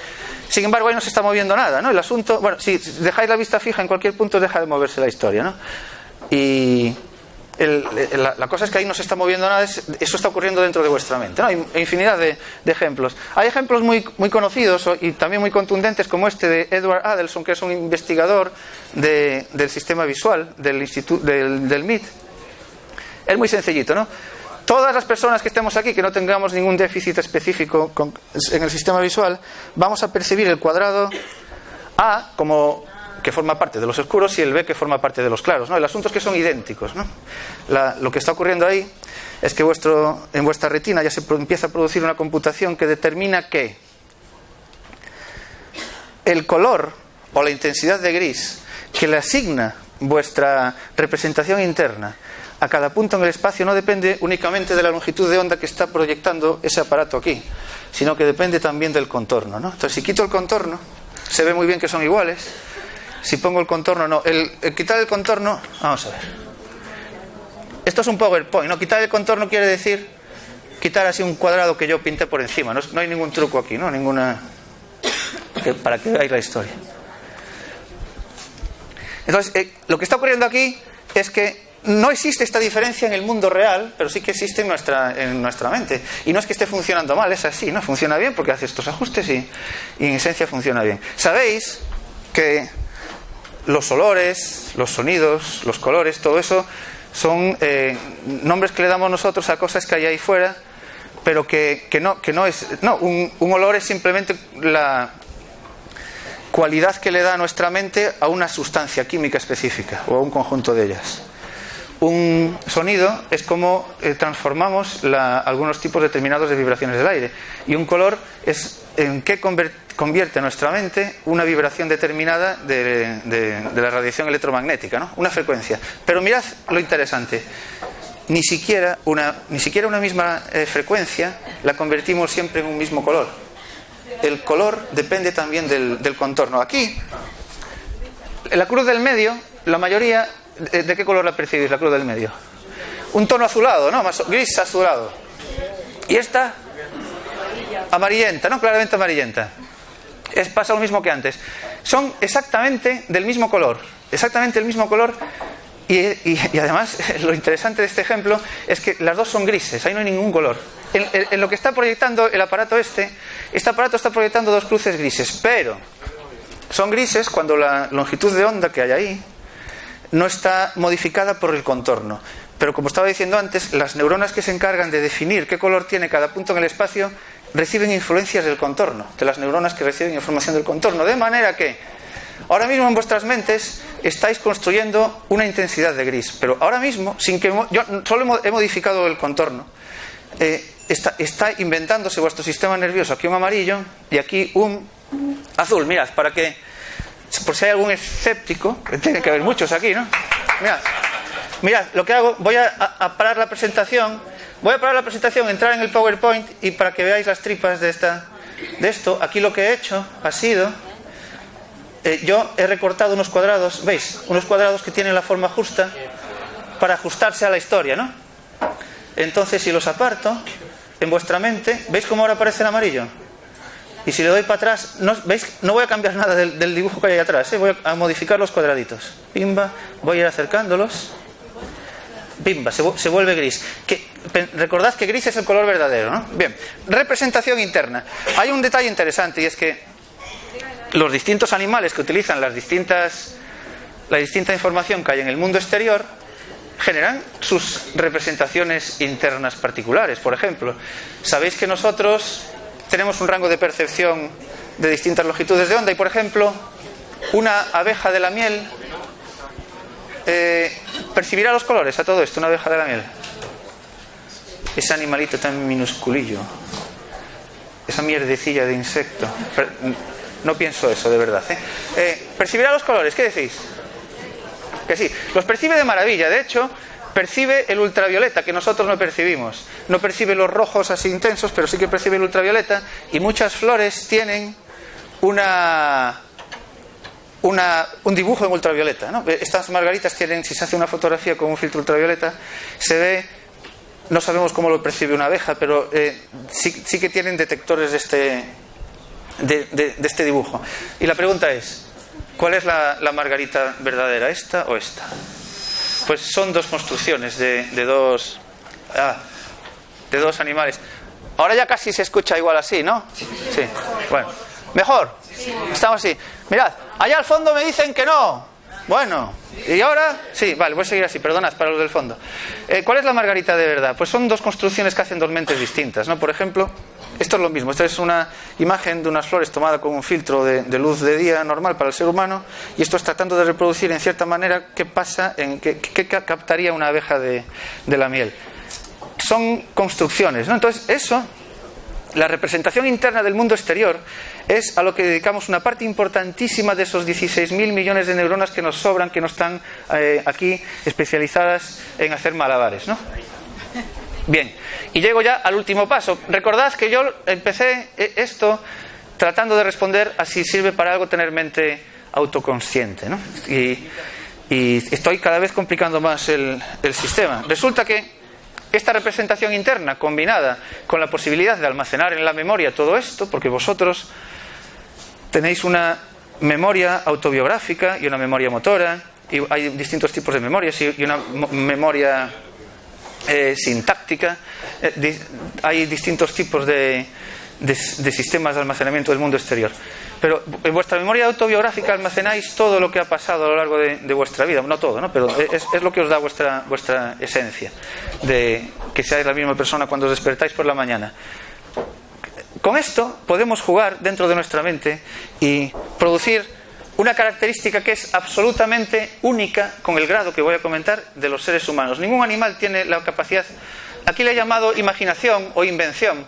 Sin embargo, ahí no se está moviendo nada, ¿no? El asunto, si dejáis la vista fija en cualquier punto, deja de moverse la historia, ¿no? Y la cosa es que ahí no se está moviendo nada, eso está ocurriendo dentro de vuestra mente, ¿no? Hay infinidad de ejemplos. Hay ejemplos muy, muy conocidos y también muy contundentes, como este de Edward Adelson, que es un investigador del sistema visual del MIT. Es muy sencillito, ¿no? Todas las personas que estemos aquí, que no tengamos ningún déficit específico en el sistema visual, vamos a percibir el cuadrado A como que forma parte de los oscuros y el B que forma parte de los claros, ¿no? El asunto es que son idénticos, ¿no? Lo que está ocurriendo ahí es que en vuestra retina ya se empieza a producir una computación que determina que el color o la intensidad de gris que le asigna vuestra representación interna a cada punto en el espacio no depende únicamente de la longitud de onda que está proyectando ese aparato aquí, sino que depende también del contorno, ¿no? Entonces, si quito el contorno, se ve muy bien que son iguales. Si pongo el contorno, no. El quitar el contorno, vamos a ver. Esto es un PowerPoint, ¿no? Quitar el contorno quiere decir quitar así un cuadrado que yo pinté por encima. No hay ningún truco aquí, ¿no? Para que veáis la historia. Entonces, lo que está ocurriendo aquí es que no existe esta diferencia en el mundo real, pero sí que existe en nuestra mente. Y no es que esté funcionando mal, es así, ¿no? Funciona bien porque hace estos ajustes y en esencia funciona bien. Sabéis que los olores, los sonidos, los colores, todo eso son nombres que le damos nosotros a cosas que hay ahí fuera, pero que no es... No, un olor es simplemente la cualidad que le da a nuestra mente a una sustancia química específica o a un conjunto de ellas. Un sonido es como transformamos algunos tipos determinados de vibraciones del aire, y un color es en qué convierte nuestra mente una vibración determinada de la radiación electromagnética, ¿no? Una frecuencia. Pero mirad lo interesante, ni siquiera una misma frecuencia la convertimos siempre en un mismo color. El color depende también del contorno. Aquí, en la cruz del medio, la mayoría... ¿De qué color la percibís, la cruz del medio? Un tono azulado, ¿no? Más gris azulado. Y esta, amarillenta, ¿no? Claramente amarillenta. Pasa lo mismo que antes. Son exactamente del mismo color. Exactamente el mismo color. Y además, lo interesante de este ejemplo es que las dos son grises. Ahí no hay ningún color. En lo que está proyectando el aparato este aparato está proyectando dos cruces grises. Pero son grises cuando la longitud de onda que hay ahí no está modificada por el contorno. Pero como estaba diciendo antes, las neuronas que se encargan de definir qué color tiene cada punto en el espacio reciben influencias del contorno, de las neuronas que reciben información del contorno. De manera que ahora mismo en vuestras mentes estáis construyendo una intensidad de gris, pero ahora mismo, sin que yo solo he modificado el contorno, está inventándose vuestro sistema nervioso. Aquí un amarillo y aquí un azul. Mirad, para que, por si hay algún escéptico, que tiene que haber muchos aquí, ¿no? Mirad, lo que hago, voy a parar la presentación, entrar en el PowerPoint y para que veáis las tripas de esta... de esto, aquí lo que he hecho ha sido, yo he recortado unos cuadrados, ¿veis? Unos cuadrados que tienen la forma justa para ajustarse a la historia, ¿no? Entonces, si los aparto en vuestra mente, ¿veis cómo ahora aparece el amarillo? Y si le doy para atrás, ¿veis? No voy a cambiar nada del dibujo que hay ahí atrás, ¿eh? Voy a modificar los cuadraditos. Pimba, voy a ir acercándolos. Pimba, se vuelve gris. Recordad que gris es el color verdadero, ¿no? Bien, representación interna. Hay un detalle interesante y es que los distintos animales que utilizan la distinta información que hay en el mundo exterior generan sus representaciones internas particulares. Por ejemplo, sabéis que nosotros tenemos un rango de percepción de distintas longitudes de onda y, por ejemplo, una abeja de la miel percibirá los colores a todo esto, una abeja de la miel. Ese animalito tan minusculillo, esa mierdecilla de insecto. No pienso eso, de verdad, percibirá los colores, ¿qué decís? Que sí, los percibe de maravilla. De hecho, percibe el ultravioleta, que nosotros no percibimos. No percibe los rojos así intensos, pero sí que percibe el ultravioleta. Y muchas flores tienen un dibujo en ultravioleta, ¿no? Estas margaritas tienen, si se hace una fotografía con un filtro ultravioleta, se ve, no sabemos cómo lo percibe una abeja, pero sí que tienen detectores de este dibujo. Y la pregunta es, ¿cuál es la margarita verdadera, esta o esta? Pues son dos construcciones de dos animales. Ahora ya casi se escucha igual así, ¿no? Sí. Bueno, mejor. Estamos así. Mirad, allá al fondo me dicen que no. Bueno, ¿y ahora? Sí, vale, voy a seguir así, perdonad para los del fondo. ¿Cuál es la margarita de verdad? Pues son dos construcciones que hacen dos mentes distintas, ¿no? Por ejemplo, esto es lo mismo. Esta es una imagen de unas flores tomada con un filtro de luz de día normal para el ser humano, y esto es tratando de reproducir en cierta manera qué pasa, qué captaría una abeja de la miel. Son construcciones, ¿no? Entonces, eso, la representación interna del mundo exterior, es a lo que dedicamos una parte importantísima de esos 16.000 millones de neuronas que nos sobran, que no están aquí especializadas en hacer malabares, ¿no? Bien, y llego ya al último paso. Recordad que yo empecé esto tratando de responder a si sirve para algo tener mente autoconsciente, ¿no? Y estoy cada vez complicando más el sistema. Resulta que esta representación interna, combinada con la posibilidad de almacenar en la memoria todo esto, porque vosotros tenéis una memoria autobiográfica y una memoria motora, y hay distintos tipos de memorias, y una memoria sintáctica, hay distintos tipos de sistemas de almacenamiento del mundo exterior. Pero en vuestra memoria autobiográfica almacenáis todo lo que ha pasado a lo largo de vuestra vida, no todo, ¿no? Pero es lo que os da vuestra esencia, de que seáis la misma persona cuando os despertáis por la mañana. Con esto podemos jugar dentro de nuestra mente y producir una característica que es absolutamente única, con el grado que voy a comentar, de los seres humanos. Ningún animal tiene la capacidad, aquí le he llamado imaginación o invención,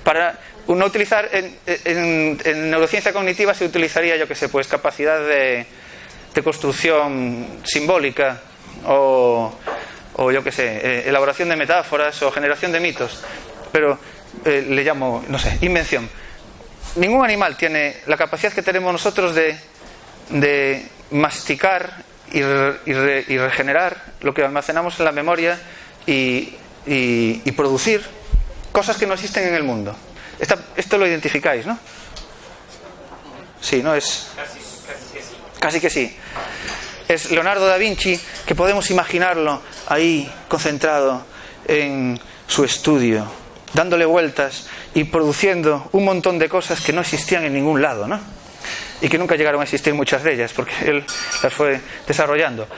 para no utilizar en neurociencia cognitiva se utilizaría, yo que sé, pues capacidad de construcción simbólica o yo que sé, elaboración de metáforas o generación de mitos, pero le llamo, no sé, invención. Ningún animal tiene la capacidad que tenemos nosotros de masticar y regenerar lo que almacenamos en la memoria y producir cosas que no existen en el mundo. Esto lo identificáis, ¿no? Sí, ¿no? Es casi que sí. Es Leonardo da Vinci, que podemos imaginarlo ahí concentrado en su estudio, dándole vueltas y produciendo un montón de cosas que no existían en ningún lado, ¿no? Y que nunca llegaron a existir muchas de ellas, porque él las fue desarrollando.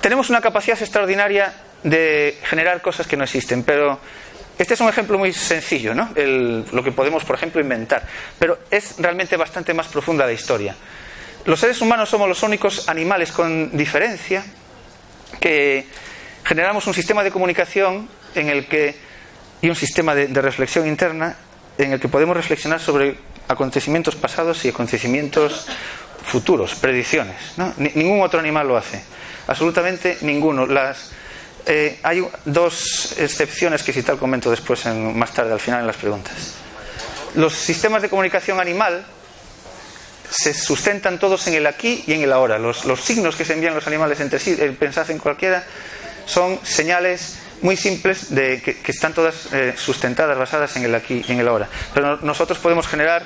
Tenemos una capacidad extraordinaria de generar cosas que no existen, pero este es un ejemplo muy sencillo, ¿no? Lo que podemos, por ejemplo, inventar. Pero es realmente bastante más profunda la historia. Los seres humanos somos los únicos animales con diferencia que generamos un sistema de comunicación y un sistema de reflexión interna en el que podemos reflexionar sobre acontecimientos pasados y acontecimientos futuros, predicciones, ¿no? Ningún otro animal lo hace. Absolutamente ninguno. Hay dos excepciones que si tal comento después más tarde al final en las preguntas. Los sistemas de comunicación animal se sustentan todos en el aquí y en el ahora. Los signos que se envían los animales entre sí, pensad en cualquiera, son señales muy simples que están todas sustentadas, basadas en el aquí y en el ahora. Pero nosotros podemos generar,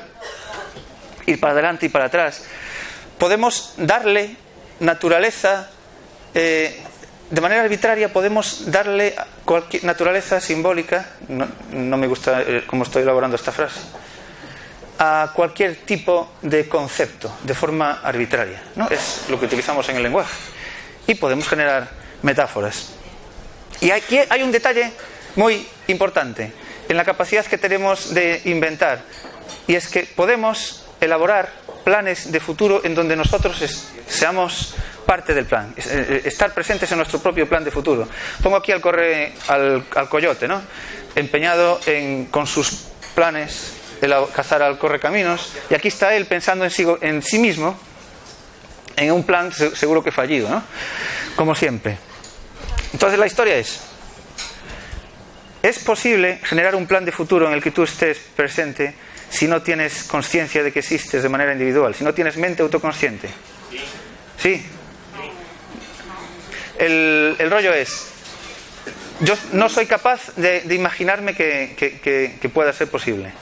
ir para adelante y para atrás. Podemos darle naturaleza, de manera arbitraria podemos darle cualquier naturaleza simbólica, no me gusta cómo estoy elaborando esta frase, a cualquier tipo de concepto, de forma arbitraria, ¿no? Es lo que utilizamos en el lenguaje. Y podemos generar metáforas. Y aquí hay un detalle muy importante en la capacidad que tenemos de inventar, y es que podemos elaborar planes de futuro en donde nosotros seamos parte del plan, estar presentes en nuestro propio plan de futuro. Pongo aquí al coyote, ¿no? Empeñado con sus planes cazar al correcaminos, y aquí está él pensando en sí mismo, en un plan seguro que fallido, ¿no? Como siempre. Entonces la historia es posible generar un plan de futuro en el que tú estés presente si no tienes conciencia de que existes de manera individual, si no tienes mente autoconsciente. ¿Sí? El rollo es, yo no soy capaz de imaginarme que pueda ser posible.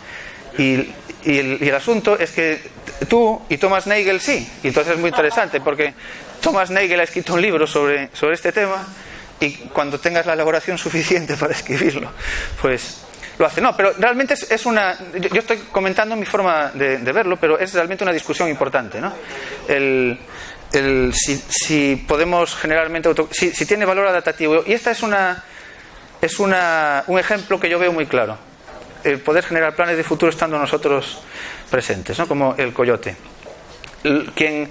Y el asunto es que tú y Thomas Nagel sí. Y entonces es muy interesante, porque Thomas Nagel ha escrito un libro sobre este tema, y cuando tengas la elaboración suficiente para escribirlo, pues lo hace. No, pero realmente es una... Yo estoy comentando mi forma de verlo, pero es realmente una discusión importante, ¿no? Si podemos generalmente... Si tiene valor adaptativo. Y esta es un ejemplo que yo veo muy claro. El poder generar planes de futuro estando nosotros presentes, ¿no? Como el coyote. Quien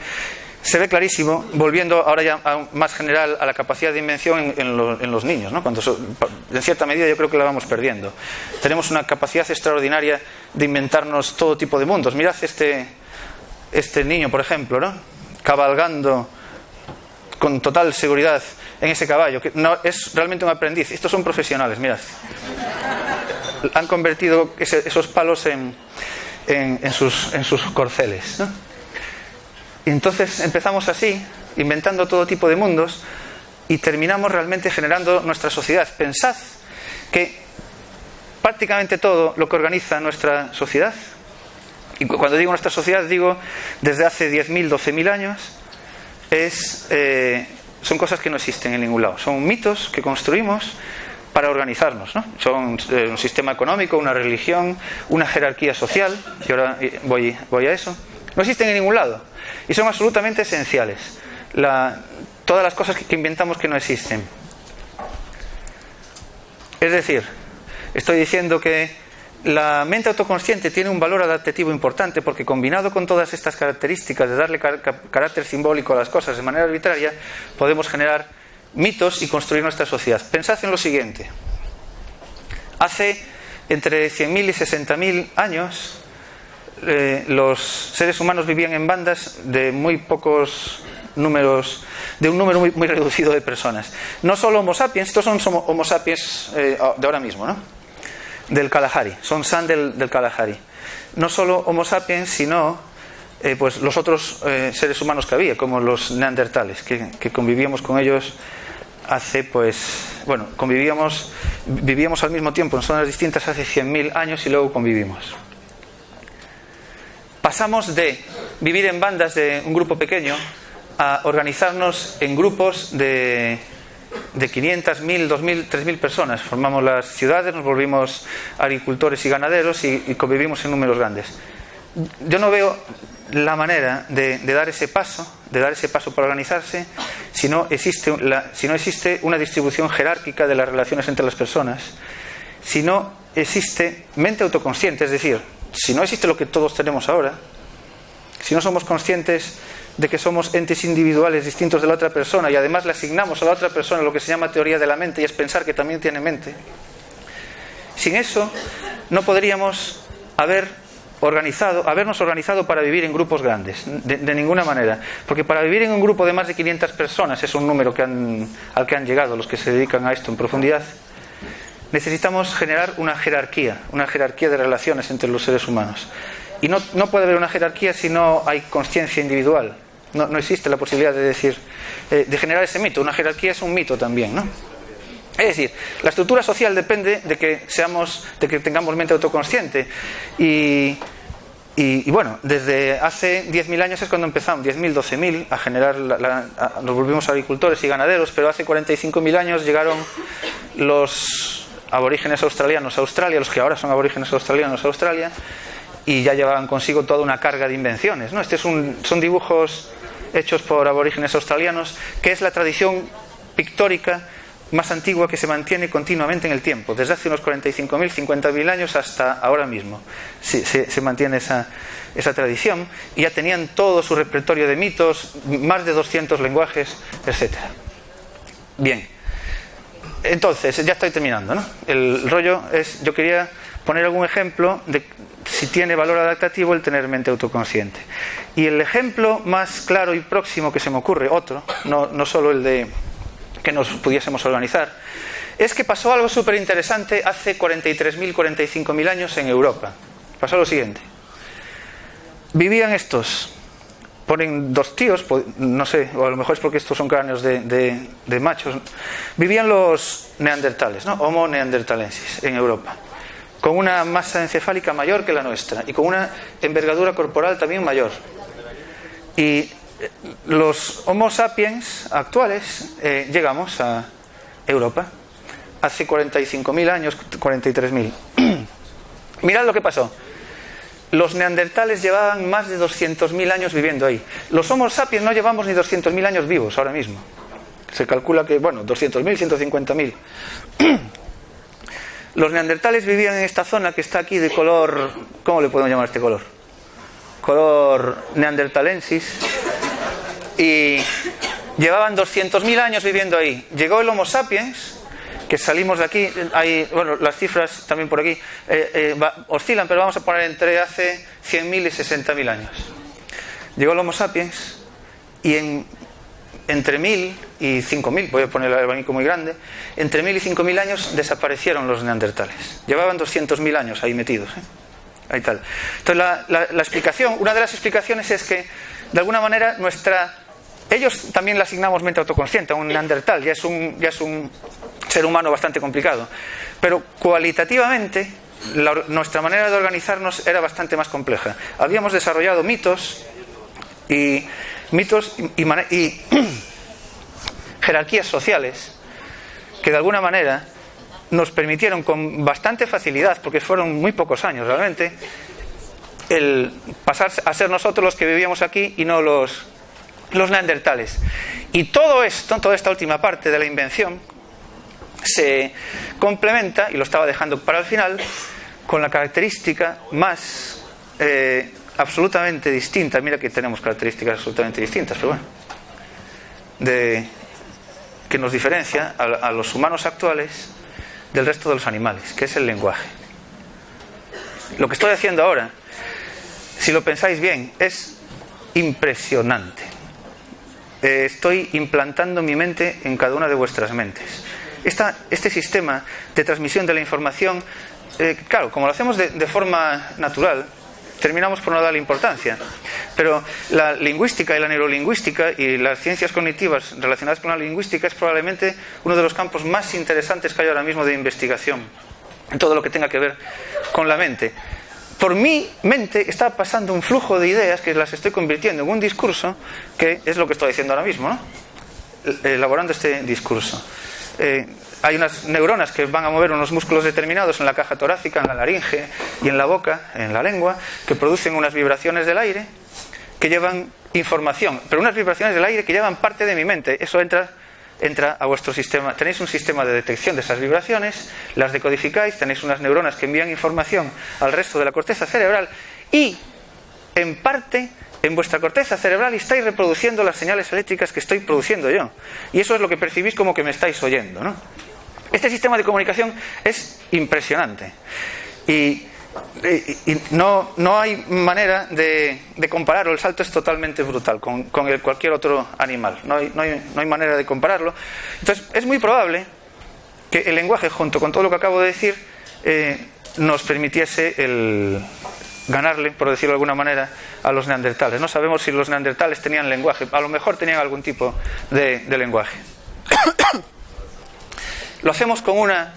se ve clarísimo, volviendo ahora ya más general a la capacidad de invención en los niños, ¿no? En cierta medida yo creo que la vamos perdiendo. Tenemos una capacidad extraordinaria de inventarnos todo tipo de mundos. Mirad este niño, por ejemplo, ¿no? Cabalgando con total seguridad en ese caballo, que no es realmente un aprendiz. Estos son profesionales, mirad. Han convertido esos palos en sus corceles, ¿no? Y entonces empezamos así, inventando todo tipo de mundos, y terminamos realmente generando nuestra sociedad. Pensad que prácticamente todo lo que organiza nuestra sociedad, y cuando digo nuestra sociedad digo desde hace 10.000, 12.000 años, son cosas que no existen en ningún lado. Son mitos que construimos para organizarnos, ¿no? Son un sistema económico, una religión, una jerarquía social, y ahora voy a eso. No existen en ningún lado y son absolutamente esenciales. Todas las cosas que inventamos que no existen. Es decir, estoy diciendo que la mente autoconsciente tiene un valor adaptativo importante, porque combinado con todas estas características de darle carácter simbólico a las cosas de manera arbitraria, podemos generar mitos y construir nuestra sociedad. Pensad en lo siguiente. Hace entre 100.000 y 60.000 años los seres humanos vivían en bandas de muy pocos números, de un número muy reducido de personas. No solo Homo sapiens, estos son Homo sapiens de ahora mismo, ¿no? Del Kalahari, son San del Kalahari. No solo Homo sapiens, sino pues los otros seres humanos que había, como los neandertales, que convivíamos con ellos vivíamos al mismo tiempo en zonas distintas hace 100.000 años y luego convivimos. Pasamos de vivir en bandas de un grupo pequeño a organizarnos en grupos de 500, 1.000, 2.000, 3.000 personas. Formamos las ciudades, nos volvimos agricultores y ganaderos y convivimos en números grandes. Yo no veo la manera de dar ese paso para organizarse si no existe una distribución jerárquica de las relaciones entre las personas, si no existe mente autoconsciente, es decir, si no existe lo que todos tenemos ahora, si no somos conscientes de que somos entes individuales distintos de la otra persona y además le asignamos a la otra persona lo que se llama teoría de la mente, y es pensar que también tiene mente, sin eso no podríamos habernos organizado para vivir en grupos grandes, de ninguna manera, porque para vivir en un grupo de más de 500 personas, es un número al que han llegado los que se dedican a esto en profundidad, necesitamos generar una jerarquía de relaciones entre los seres humanos. Y no puede haber una jerarquía si no hay consciencia individual. No existe la posibilidad de decir, de generar ese mito. Una jerarquía es un mito también, ¿no? Es decir, la estructura social depende de que tengamos mente autoconsciente. Y bueno, desde hace 10.000 años es cuando empezamos, 10.000, 12.000, a generar, nos volvimos agricultores y ganaderos, pero hace 45.000 años llegaron los aborígenes australianos a Australia, los que ahora son aborígenes australianos a Australia, y ya llevaban consigo toda una carga de invenciones, ¿no? Son dibujos hechos por aborígenes australianos, que es la tradición pictórica más antigua que se mantiene continuamente en el tiempo, desde hace unos 45.000, 50.000 años hasta ahora mismo. Se mantiene esa tradición, y ya tenían todo su repertorio de mitos, más de 200 lenguajes, etc. Bien, entonces, ya estoy terminando, ¿no? El rollo es, yo quería poner algún ejemplo de si tiene valor adaptativo el tener mente autoconsciente. Y el ejemplo más claro y próximo que se me ocurre, otro, no solo el de que nos pudiésemos organizar, es que pasó algo súper interesante hace 43.000, 45.000 años en Europa. Pasó lo siguiente. Vivían estos, ponen dos tíos, no sé, o a lo mejor es porque estos son cráneos de machos. Vivían los neandertales, ¿no? Homo neanderthalensis, en Europa, con una masa encefálica mayor que la nuestra y con una envergadura corporal también mayor. Y los Homo sapiens actuales llegamos a Europa hace 45.000 años, 43.000. Mirad lo que pasó. Los neandertales llevaban más de 200.000 años viviendo ahí. Los Homo sapiens no llevamos ni 200.000 años vivos ahora mismo. Se calcula que, 200.000, 150.000. Los neandertales vivían en esta zona que está aquí de color... ¿Cómo le podemos llamar a este color? Color neanderthalensis. Y llevaban 200.000 años viviendo ahí. Llegó el Homo sapiens, que salimos de aquí, hay, las cifras también por aquí oscilan, pero vamos a poner entre hace 100.000 y 60.000 años. Llegó el Homo sapiens y entre 1.000 y 5.000, voy a poner el abanico muy grande, entre 1.000 y 5.000 años desaparecieron los neandertales. Llevaban 200.000 años ahí metidos, ahí tal. Entonces la explicación, una de las explicaciones es que de alguna manera ellos también le asignamos mente autoconsciente a un neandertal, ya es un ser humano bastante complicado, pero cualitativamente nuestra manera de organizarnos era bastante más compleja. Habíamos desarrollado mitos y jerarquías sociales que de alguna manera nos permitieron con bastante facilidad, porque fueron muy pocos años realmente, el pasar a ser nosotros los que vivíamos aquí y no los neandertales. Y todo esto, toda esta última parte de la invención se complementa, y lo estaba dejando para el final, con la característica más absolutamente distinta. Mira que tenemos características absolutamente distintas, pero bueno, que nos diferencia a los humanos actuales del resto de los animales, que es el lenguaje. Lo que estoy haciendo ahora, si lo pensáis bien, es impresionante. Estoy implantando mi mente en cada una de vuestras mentes. Este sistema de transmisión de la información, claro, como lo hacemos de forma natural, terminamos por no darle importancia. Pero la lingüística y la neurolingüística y las ciencias cognitivas relacionadas con la lingüística es probablemente uno de los campos más interesantes que hay ahora mismo de investigación en todo lo que tenga que ver con la mente. Por mi mente está pasando un flujo de ideas que las estoy convirtiendo en un discurso, que es lo que estoy diciendo ahora mismo, ¿no? Elaborando este discurso. Hay unas neuronas que van a mover unos músculos determinados en la caja torácica, en la laringe y en la boca, en la lengua, que producen unas vibraciones del aire que llevan información, pero unas vibraciones del aire que llevan parte de mi mente. Eso entra a vuestro sistema. Tenéis un sistema de detección de esas vibraciones, las decodificáis, tenéis unas neuronas que envían información al resto de la corteza cerebral y, en parte, en vuestra corteza cerebral estáis reproduciendo las señales eléctricas que estoy produciendo yo. Y eso es lo que percibís como que me estáis oyendo, ¿no? Este sistema de comunicación es impresionante. Y no hay manera de compararlo. El salto es totalmente brutal con cualquier otro animal. No hay manera de compararlo. Entonces, es muy probable que el lenguaje, junto con todo lo que acabo de decir, nos permitiese ganarle, por decirlo de alguna manera, a los neandertales. No sabemos si los neandertales tenían lenguaje, a lo mejor tenían algún tipo de lenguaje. Lo hacemos con una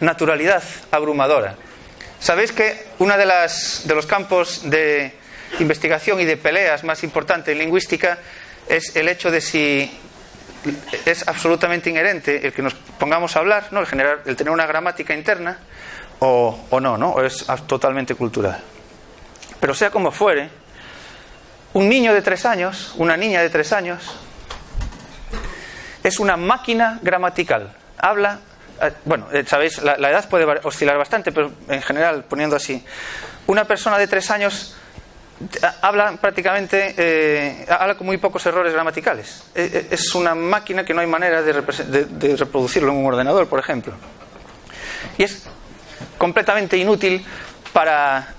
naturalidad abrumadora. Sabéis que uno de los campos de investigación y de peleas más importantes en lingüística es el hecho de si es absolutamente inherente el que nos pongamos a hablar, ¿no? el tener una gramática interna o no, o es totalmente cultural. Pero sea como fuere, un niño de 3 años, una niña de 3 años, es una máquina gramatical. Habla, sabéis, la edad puede oscilar bastante, pero en general, poniendo así, una persona de 3 años habla prácticamente, habla con muy pocos errores gramaticales. Es una máquina que no hay manera de reproducirlo en un ordenador, por ejemplo. Y es completamente inútil para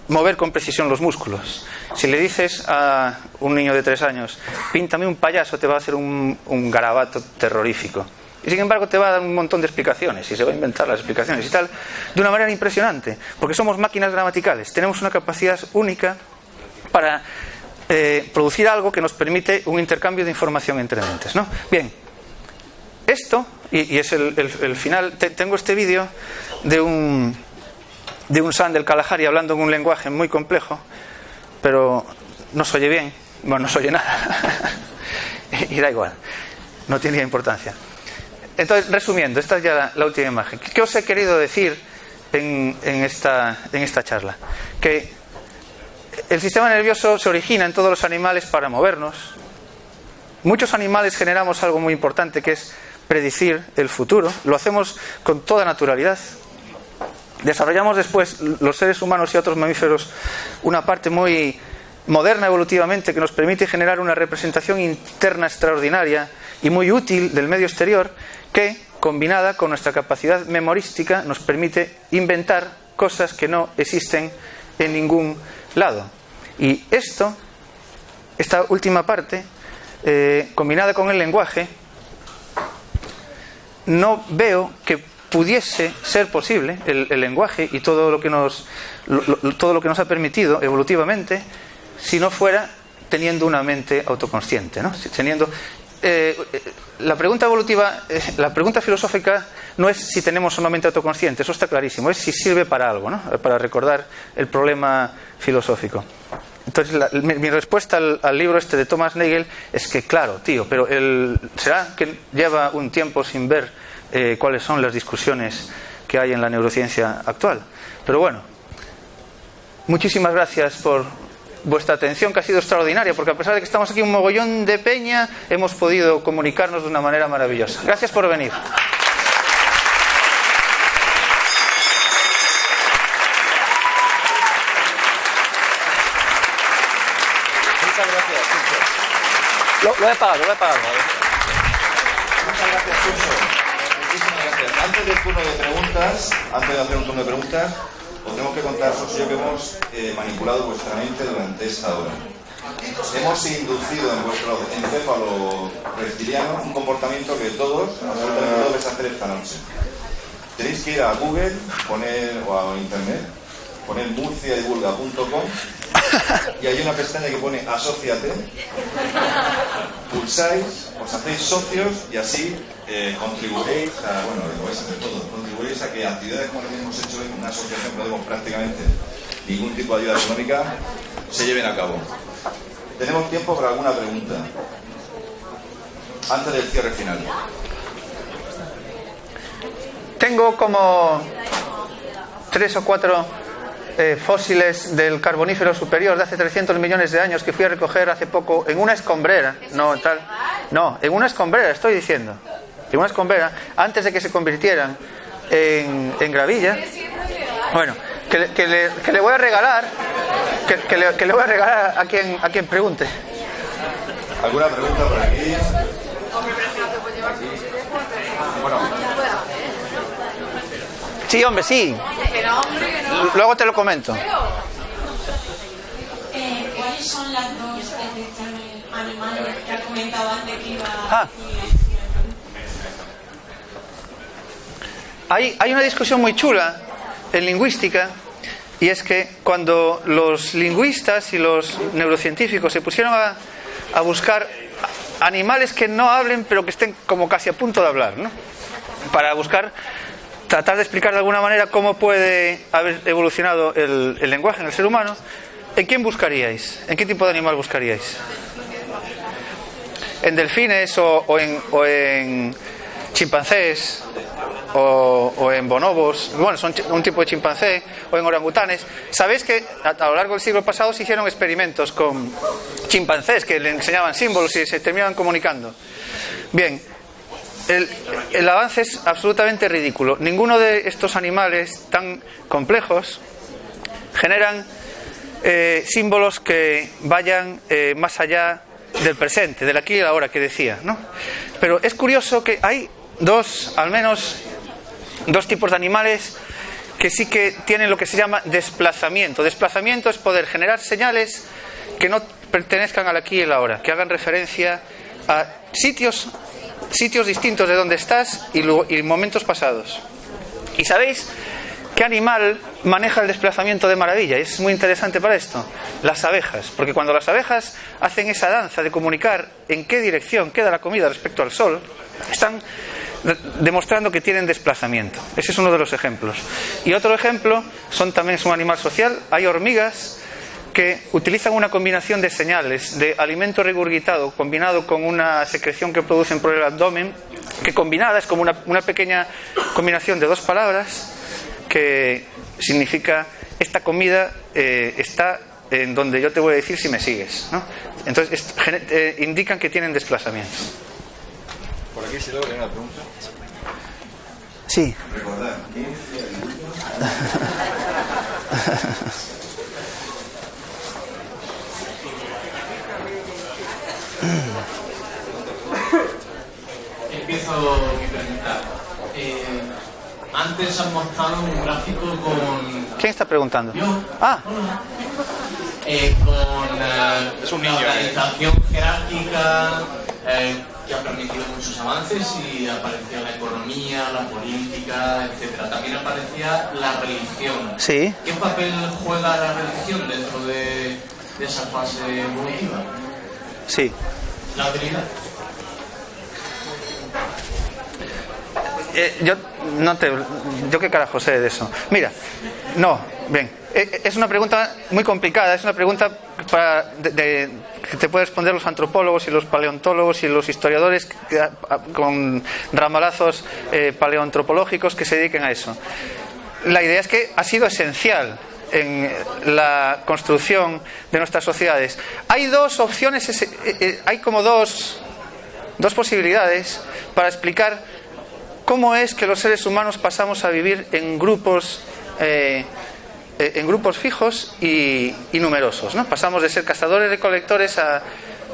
mover con precisión los músculos. Si le dices a un niño de 3 años, píntame un payaso, te va a hacer un garabato terrorífico. Y sin embargo te va a dar un montón de explicaciones y se va a inventar las explicaciones y tal, de una manera impresionante, porque somos máquinas gramaticales. Tenemos una capacidad única para producir algo que nos permite un intercambio de información entre mentes, ¿no? Bien, esto, y es el final, tengo este vídeo de un Sand del Kalahari hablando en un lenguaje muy complejo, pero no se oye bien, no se oye nada, y da igual, no tiene importancia. Entonces, resumiendo, esta es ya la última imagen. ¿Qué os he querido decir en esta charla? Que el sistema nervioso se origina en todos los animales para movernos. Muchos animales generamos algo muy importante, que es predecir el futuro. Lo hacemos con toda naturalidad. Desarrollamos después, los seres humanos y otros mamíferos, una parte muy moderna evolutivamente que nos permite generar una representación interna extraordinaria y muy útil del medio exterior, que, combinada con nuestra capacidad memorística, nos permite inventar cosas que no existen en ningún lado. Y esta última parte, combinada con el lenguaje, no veo que pudiese ser posible el lenguaje y todo lo que nos ha permitido evolutivamente, si no fuera teniendo una mente autoconsciente, ¿no? La pregunta evolutiva, la pregunta filosófica no es si tenemos una mente autoconsciente, eso está clarísimo, es si sirve para algo, ¿no? Para recordar el problema filosófico. Entonces mi respuesta al libro este de Thomas Nagel es que claro, tío, pero será que lleva un tiempo sin ver cuáles son las discusiones que hay en la neurociencia actual. Pero bueno, muchísimas gracias por vuestra atención, que ha sido extraordinaria, porque a pesar de que estamos aquí un mogollón de peña, hemos podido comunicarnos de una manera maravillosa. Gracias por venir. Muchas gracias, Curso. Lo he pagado. Muchas gracias, Curso. Muchísimas gracias. Antes del turno de preguntas, antes de hacer un turno de preguntas, os tenemos que contar, Sos y yo, que hemos manipulado vuestra mente durante esta hora. Hemos inducido en vuestro encéfalo reptiliano un comportamiento que absolutamente todos vais a hacer esta noche. Tenéis que ir a Google, o a Internet, poner murciadivulga.com y hay una pestaña que pone asóciate, pulsáis, os hacéis socios y así contribuiréis a que actividades como las que hemos hecho en una asociación que no tenemos prácticamente ningún tipo de ayuda económica se lleven a cabo. Tenemos tiempo para alguna pregunta antes del cierre final. Tengo como 3 o 4 fósiles del Carbonífero superior de hace 300 millones de años que fui a recoger hace poco en una escombrera. En una escombrera, estoy diciendo. En una escombrera, antes de que se convirtieran en gravilla. Bueno, que le voy a regalar, que le voy a regalar a quien pregunte. ¿Alguna pregunta por aquí? Bueno. Sí, hombre, sí. Luego te lo comento. ¿Cuáles son las dos especies animales que ha comentado antes que iba a Hay una discusión muy chula en lingüística, y es que cuando los lingüistas y los neurocientíficos se pusieron a buscar animales que no hablen pero que estén como casi a punto de hablar, ¿no? Para tratar de explicar de alguna manera cómo puede haber evolucionado el lenguaje en el ser humano, ¿en quién buscaríais? ¿En qué tipo de animal buscaríais? ¿En delfines o en chimpancés? O en bonobos, bueno, son un tipo de chimpancé, o en orangutanes. Sabéis que a lo largo del siglo pasado se hicieron experimentos con chimpancés que le enseñaban símbolos y se terminaban comunicando. Bien, el avance es absolutamente ridículo. Ninguno de estos animales tan complejos generan símbolos que vayan más allá del presente, del aquí y ahora que decía, ¿no? Pero es curioso que hay al menos dos tipos de animales que sí que tienen lo que se llama desplazamiento. Desplazamiento es poder generar señales que no pertenezcan al aquí y el ahora, que hagan referencia a sitios distintos de donde estás y momentos pasados. ¿Y sabéis qué animal maneja el desplazamiento de maravilla? Y es muy interesante para esto. Las abejas. Porque cuando las abejas hacen esa danza de comunicar en qué dirección queda la comida respecto al sol, están demostrando que tienen desplazamiento. Ese es uno de los ejemplos. Y otro ejemplo también es un animal social. Hay hormigas que utilizan una combinación de señales de alimento regurgitado combinado con una secreción que producen por el abdomen, que combinada es como una pequeña combinación de dos palabras que significa: esta comida está en donde yo te voy a decir si me sigues, ¿no? Entonces indican que tienen desplazamiento. Por aquí se le una pregunta. Sí. Recordad, Empiezo mi pregunta. Antes han mostrado un gráfico con... ¿Quién está preguntando? Yo. Ah. Con una organización jerárquica que ha permitido muchos avances, y aparecía la economía, la política, etcétera. También aparecía la religión. Sí. ¿Qué papel juega la religión dentro de esa fase evolutiva? Sí. La utilidad. Yo qué carajo sé de eso. Mira, es una pregunta muy complicada. Es una pregunta que te pueden responder los antropólogos y los paleontólogos y los historiadores con ramalazos paleoantropológicos que se dediquen a eso. La idea es que ha sido esencial en la construcción de nuestras sociedades. Hay dos opciones, hay como dos posibilidades para explicar cómo es que los seres humanos pasamos a vivir en grupos fijos y numerosos, ¿no? Pasamos de ser cazadores-recolectores a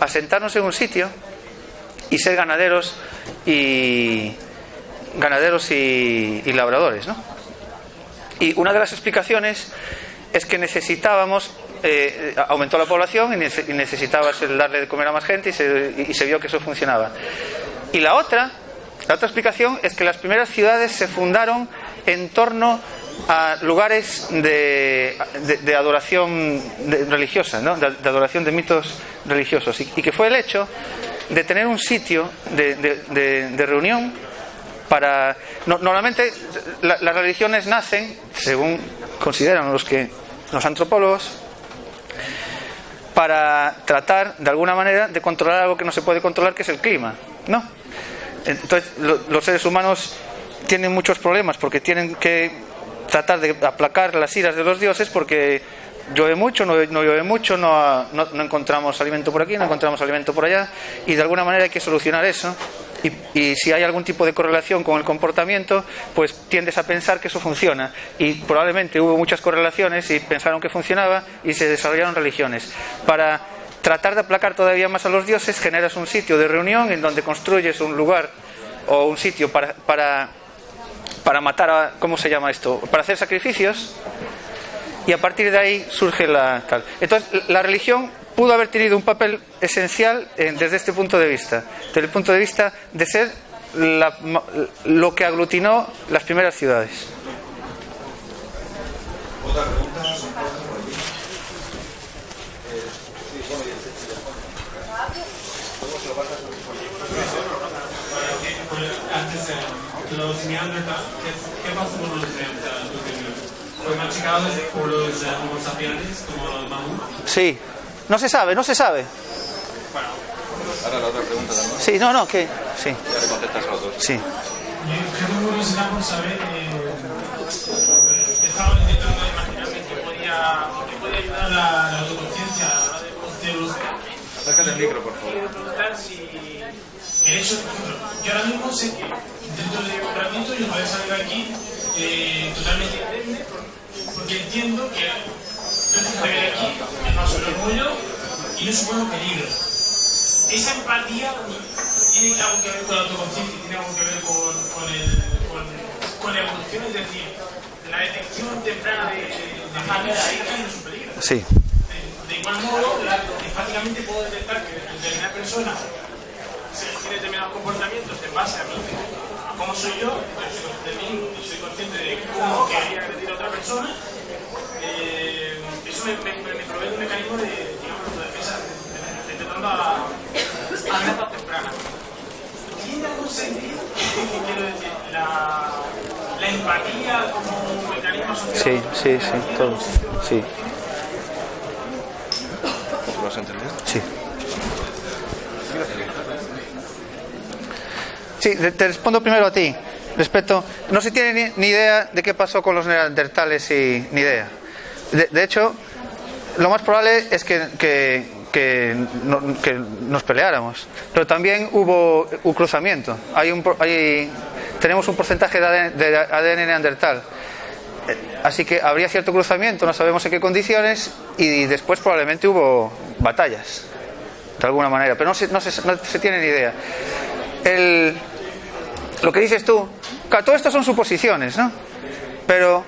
sentarnos en un sitio y ser ganaderos y labradores, ¿no? Y una de las explicaciones es que necesitábamos, aumentó la población y necesitabas darle de comer a más gente, y se vio que eso funcionaba. Y la otra explicación es que las primeras ciudades se fundaron en torno a lugares de adoración religiosa, ¿no? de adoración de mitos religiosos, y que fue el hecho de tener un sitio de reunión para... Normalmente las religiones nacen, según consideran los antropólogos, para tratar de alguna manera de controlar algo que no se puede controlar, que es el clima, ¿no? Entonces los seres humanos tienen muchos problemas porque tienen que tratar de aplacar las iras de los dioses, porque llueve mucho, no llueve mucho, no encontramos alimento por aquí, no encontramos alimento por allá, y de alguna manera hay que solucionar eso. Y si hay algún tipo de correlación con el comportamiento, pues tiendes a pensar que eso funciona, y probablemente hubo muchas correlaciones y pensaron que funcionaba y se desarrollaron religiones. Para tratar de aplacar todavía más a los dioses, generas un sitio de reunión en donde construyes un lugar o un sitio para matar ¿cómo se llama esto? Para hacer sacrificios, y a partir de ahí surge la tal. Entonces la religión pudo haber tenido un papel esencial desde este punto de vista, desde el punto de vista de ser lo que aglutinó las primeras ciudades. ¿Otra pregunta? Antes, los neandertales, ¿qué pasó con los neandertales? ¿Fue machacado por los homo sapiens como los mamuts? Sí, no se sabe. Ahora la otra pregunta también. Sí, no, que sí. Ya le contestas a los dos. Sí. Yo tengo curiosidad por saber, estaba intentando imaginarme que podía ayudar a la autoconciencia a la hora de conocer los Acércate el micro, por favor. Quiero preguntar si el hecho, por ejemplo, yo ahora mismo sé que dentro de un ratito yo voy a salir aquí totalmente indemne porque entiendo que yo estoy aquí, me paso el orgullo y no supongo peligro. Esa empatía tiene algo que ver con la autoconciencia, tiene algo que ver con la evolución, es decir, la detección temprana de familias ahí que no es un peligro. Sí. De igual modo, empáticamente puedo detectar que determinada persona tiene determinados comportamientos en base a mí, a cómo soy yo, soy consciente de mí y soy consciente de cómo quería agredir a otra persona. Eso me provee un mecanismo de, digamos, de defensa, intentando a la etapa temprana. ¿Tiene algún sentido, quiero decir, la empatía como un mecanismo social? Sí, todo. Sí. ¿Lo has entendido? Sí. Sí, te respondo primero a ti. Respecto, no se tiene ni idea de qué pasó con los neandertales ni idea. De hecho, lo más probable es que nos peleáramos. Pero también hubo un cruzamiento. Tenemos un porcentaje de ADN neandertal. Así que habría cierto cruzamiento, no sabemos en qué condiciones, y después probablemente hubo batallas, de alguna manera, pero no se tiene ni idea. Lo que dices tú, claro, todo esto son suposiciones, ¿no? Pero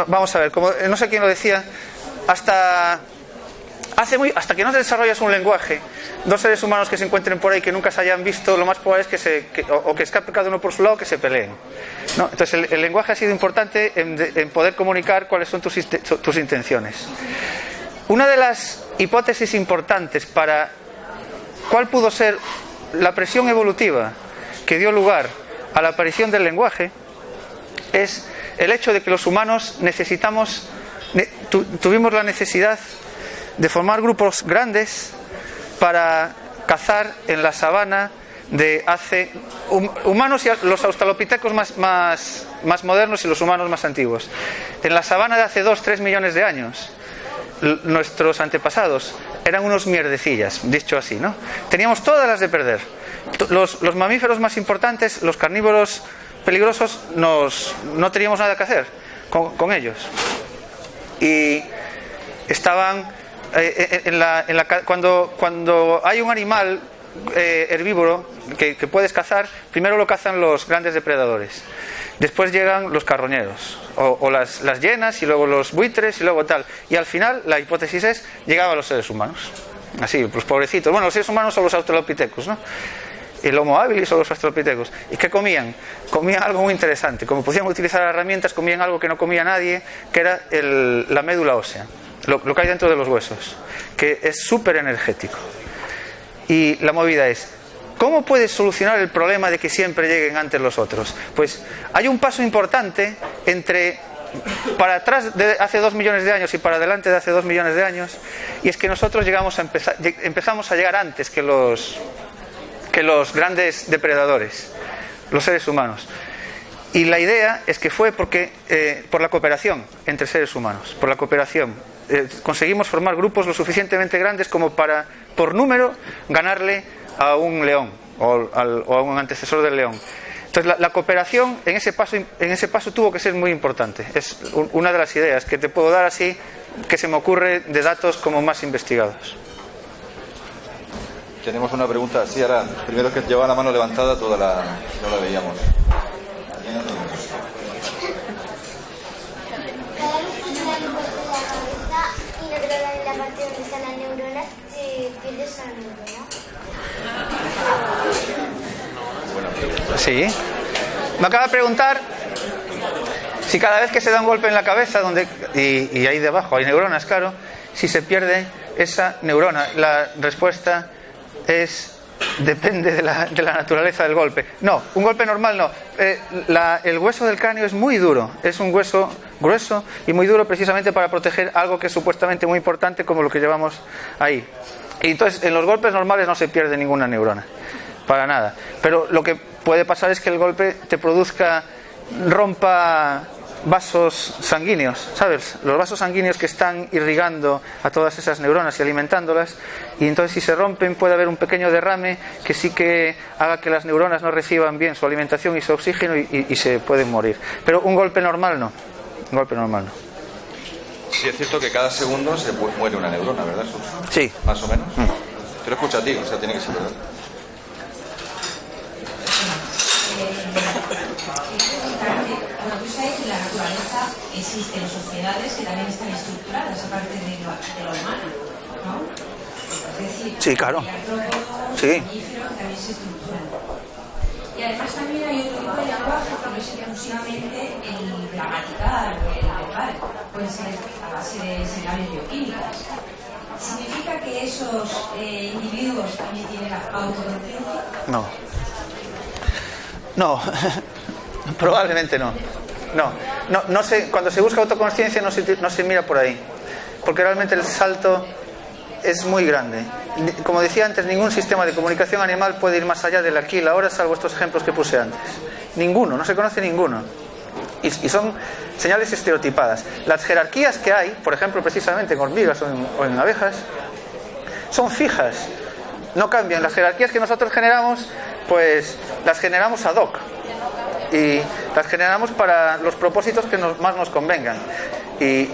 vamos a ver, como no sé quién lo decía, hasta que no desarrollas un lenguaje, dos seres humanos que se encuentren por ahí que nunca se hayan visto, lo más probable es que escape cada uno por su lado, que se peleen, ¿no? Entonces el lenguaje ha sido importante en poder comunicar cuáles son tus intenciones. Una de las hipótesis importantes para cuál pudo ser la presión evolutiva que dio lugar a la aparición del lenguaje es el hecho de que los humanos tuvimos la necesidad de formar grupos grandes para cazar en la sabana de hace humanos y los australopitecos más modernos y los humanos más antiguos. En la sabana de hace 2-3 millones de años, nuestros antepasados eran unos mierdecillas, dicho así, ¿no? Teníamos todas las de perder. Los mamíferos más importantes, los carnívoros peligrosos, no teníamos nada que hacer con ellos. Y estaban cuando hay un animal herbívoro que puedes cazar, primero lo cazan los grandes depredadores, después llegan los carroñeros o las hienas, y luego los buitres, y luego tal, y al final la hipótesis es llegaban a los seres humanos, así, pues pobrecitos. Bueno, los seres humanos son los australopitecos, ¿no? El Homo habilis o los australopitecos. ¿Y qué comían? Comían algo muy interesante. Como podían utilizar herramientas, comían algo que no comía nadie, que era la médula ósea, lo que hay dentro de los huesos, que es súper energético. Y la movida es, ¿cómo puedes solucionar el problema de que siempre lleguen antes los otros? Pues hay un paso importante para atrás de hace 2 millones de años y para adelante de hace 2 millones de años, y es que nosotros empezamos a llegar antes que los grandes depredadores, los seres humanos. Y la idea es que fue por la cooperación entre seres humanos, por la cooperación. Conseguimos formar grupos lo suficientemente grandes como para, por número, ganarle a un león o a un antecesor del león. Entonces la cooperación en ese paso tuvo que ser muy importante. Es una de las ideas que te puedo dar así, que se me ocurre de datos como más investigados. Tenemos una pregunta, sí, ahora, primero que lleva la mano levantada, no la veíamos. Y no creo que en la parte donde están las neuronas Sí. Me acaba de preguntar si cada vez que se da un golpe en la cabeza, y ahí debajo hay neuronas, claro, si se pierde esa neurona. La respuesta depende de la naturaleza del golpe. No, un golpe normal no. El hueso del cráneo es muy duro, es un hueso grueso y muy duro precisamente para proteger algo que es supuestamente muy importante como lo que llevamos ahí. Y entonces en los golpes normales no se pierde ninguna neurona, para nada. Pero lo que puede pasar es que el golpe te rompa vasos sanguíneos, ¿sabes? Los vasos sanguíneos que están irrigando a todas esas neuronas y alimentándolas, y entonces si se rompen puede haber un pequeño derrame que sí que haga que las neuronas no reciban bien su alimentación y su oxígeno y se pueden morir. Pero un golpe normal no. Un golpe normal no. Sí, es cierto que cada segundo se muere una neurona, ¿verdad, Sus? Sí. Más o menos. Te lo escucho a ti, o sea, tiene que ser verdad. Bueno, tú sabes que en la naturaleza existen sociedades que también están estructuradas, aparte de lo humano, ¿no? Es decir, sí, claro. El artrópodo, sí. El mamífero, que también se estructuran. Y además también hay otro tipo de lenguaje que no es exclusivamente el gramatical o el verbal, puede ser a base de señales bioquímicas. ¿Significa que esos individuos también tienen la autoconciencia? No. No, probablemente no. No sé, cuando se busca autoconsciencia no se mira por ahí, porque realmente el salto es muy grande. Como decía antes, ningún sistema de comunicación animal puede ir más allá del aquí y la ahora, salvo estos ejemplos que puse antes. Ninguno, no se conoce ninguno. Y son señales estereotipadas. Las jerarquías que hay, por ejemplo, precisamente en hormigas o en abejas, son fijas, no cambian. Las jerarquías que nosotros generamos, pues las generamos ad hoc y las generamos para los propósitos que más nos convengan, y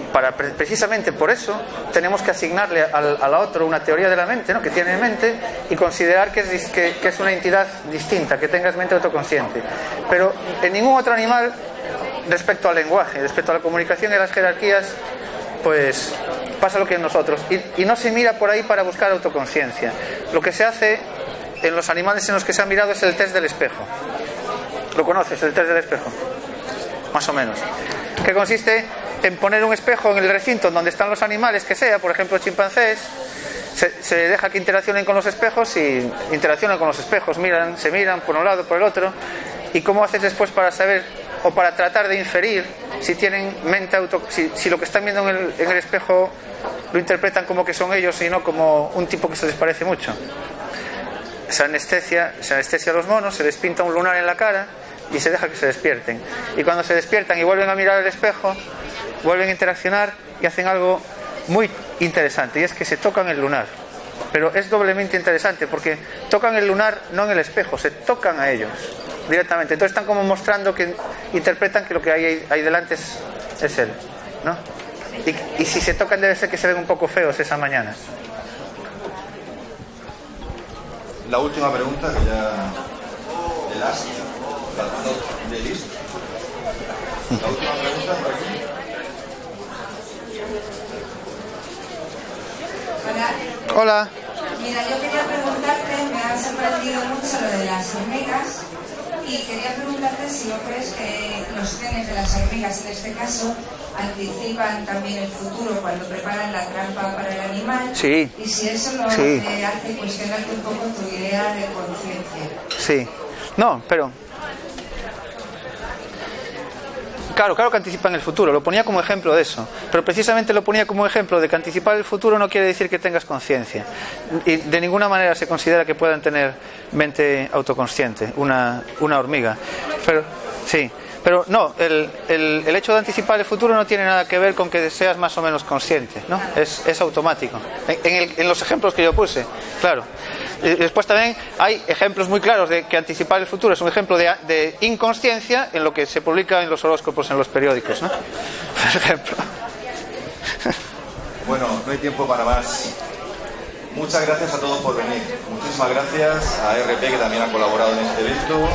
precisamente por eso tenemos que asignarle a la otra una teoría de la mente, ¿no?, que tiene en mente, y considerar que es una entidad distinta, que tenga mente autoconsciente. Pero en ningún otro animal, respecto al lenguaje, respecto a la comunicación y a las jerarquías, pues pasa lo que en nosotros, y no se mira por ahí para buscar autoconsciencia. Lo que se hace en los animales en los que se ha mirado es el test del espejo. ¿Lo conoces, el test del espejo? Más o menos. Que consiste en poner un espejo en el recinto donde están los animales que sea, por ejemplo chimpancés, se deja que interaccionen con los espejos y interaccionan con los espejos, se miran por un lado, por el otro. ¿Y cómo haces después para saber o para tratar de inferir si tienen mente si lo que están viendo en el espejo lo interpretan como que son ellos y no como un tipo que se les parece mucho? Se anestesia a los monos, se les pinta un lunar en la cara y se deja que se despierten. Y cuando se despiertan y vuelven a mirar el espejo, vuelven a interaccionar y hacen algo muy interesante, y es que se tocan el lunar. Pero es doblemente interesante porque tocan el lunar no en el espejo, se tocan a ellos directamente. Entonces están como mostrando que interpretan que lo que hay ahí delante es él, ¿no? Y si se tocan debe ser que se ven un poco feos esa mañana. La última pregunta, que ya... El last. De list. La última pregunta por aquí. Hola. Mira, yo quería preguntarte, me ha sorprendido mucho lo de las hormigas, y quería preguntarte si no crees que los genes de las hormigas, en este caso, anticipan también el futuro cuando preparan la trampa para el animal. Sí. Y si eso no sí. te hace cuestionarte un poco tu idea de conciencia. Sí. No, pero... Claro que anticipan el futuro, lo ponía como ejemplo de eso, pero precisamente lo ponía como ejemplo de que anticipar el futuro no quiere decir que tengas conciencia, y de ninguna manera se considera que puedan tener mente autoconsciente una hormiga, pero sí, pero no, el hecho de anticipar el futuro no tiene nada que ver con que seas más o menos consciente, ¿no? Es automático, en los ejemplos que yo puse, claro. Y después también hay ejemplos muy claros de que anticipar el futuro es un ejemplo de inconsciencia en lo que se publica en los horóscopos en los periódicos, ¿no? Por ejemplo. Bueno, no hay tiempo para más. Muchas gracias a todos por venir. Muchísimas gracias a RP, que también ha colaborado en este evento,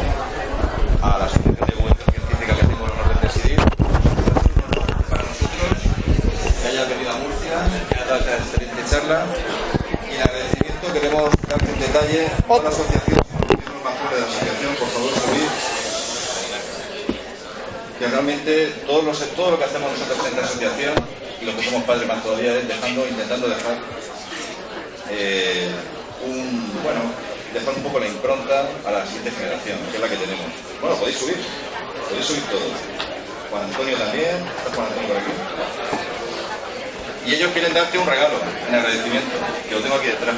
a la Asociación de Divulgación Científica, que tengo el honor de presidir. Para nosotros que haya venido a Murcia, que haya dado esta excelente charla, y el agradecimiento que queremos queremos darte un detalle. Toda la asociación, los bancos de la asociación, por favor, subid. Que realmente todo lo que hacemos nosotros en la asociación, y los que somos padres más todavía, es intentando dejar dejar un poco la impronta a la siguiente generación, que es la que tenemos. Bueno, podéis subir todos. Juan Antonio también, está Juan Antonio por aquí. Y ellos quieren darte un regalo en agradecimiento, que lo tengo aquí detrás.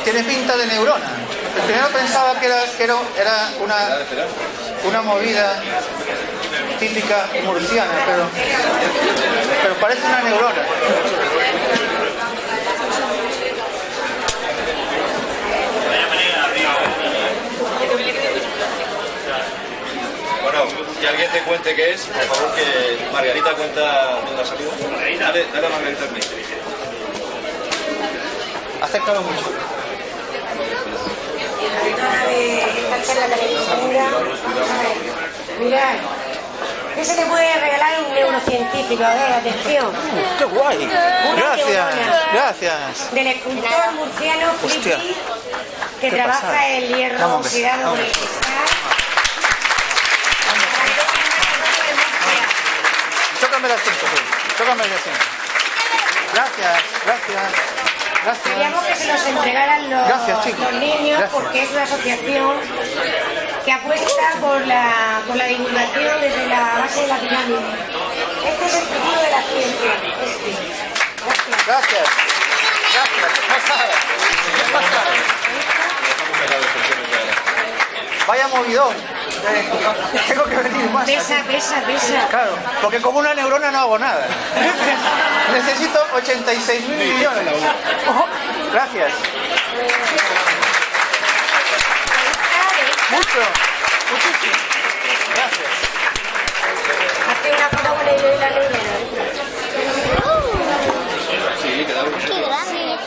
Tiene pinta de neurona. Primero pensaba que era una movida típica murciana, pero parece una neurona. Bueno, que alguien te cuente qué es, por favor, que Margarita cuenta dónde ha salido. Dale a Margarita el micro. Acércalo mucho. Esta charla tan estupenda. Mirad, ¿qué se le puede regalar a un neurocientífico? A ver, atención. ¡Qué guay! Gracias, gracias. Del escultor murciano Flippy, que trabaja el hierro oxidado con el cristal. Tócame el asiento, tócame el asiento. Gracias. Queríamos que se los entregaran los niños. Gracias. Porque es una asociación que apuesta por la divulgación desde la base de la pirámide. Este es el futuro de la ciencia. Gracias. ¿Qué pasa? Vaya movidón. Tengo que venir más. Pesa. Claro, porque como una neurona no hago nada. Necesito 86.000 millones. Gracias. Muchísimo. Gracias. Hazte una foto con ellos y la neurona. Sí, quedamos. Qué grande.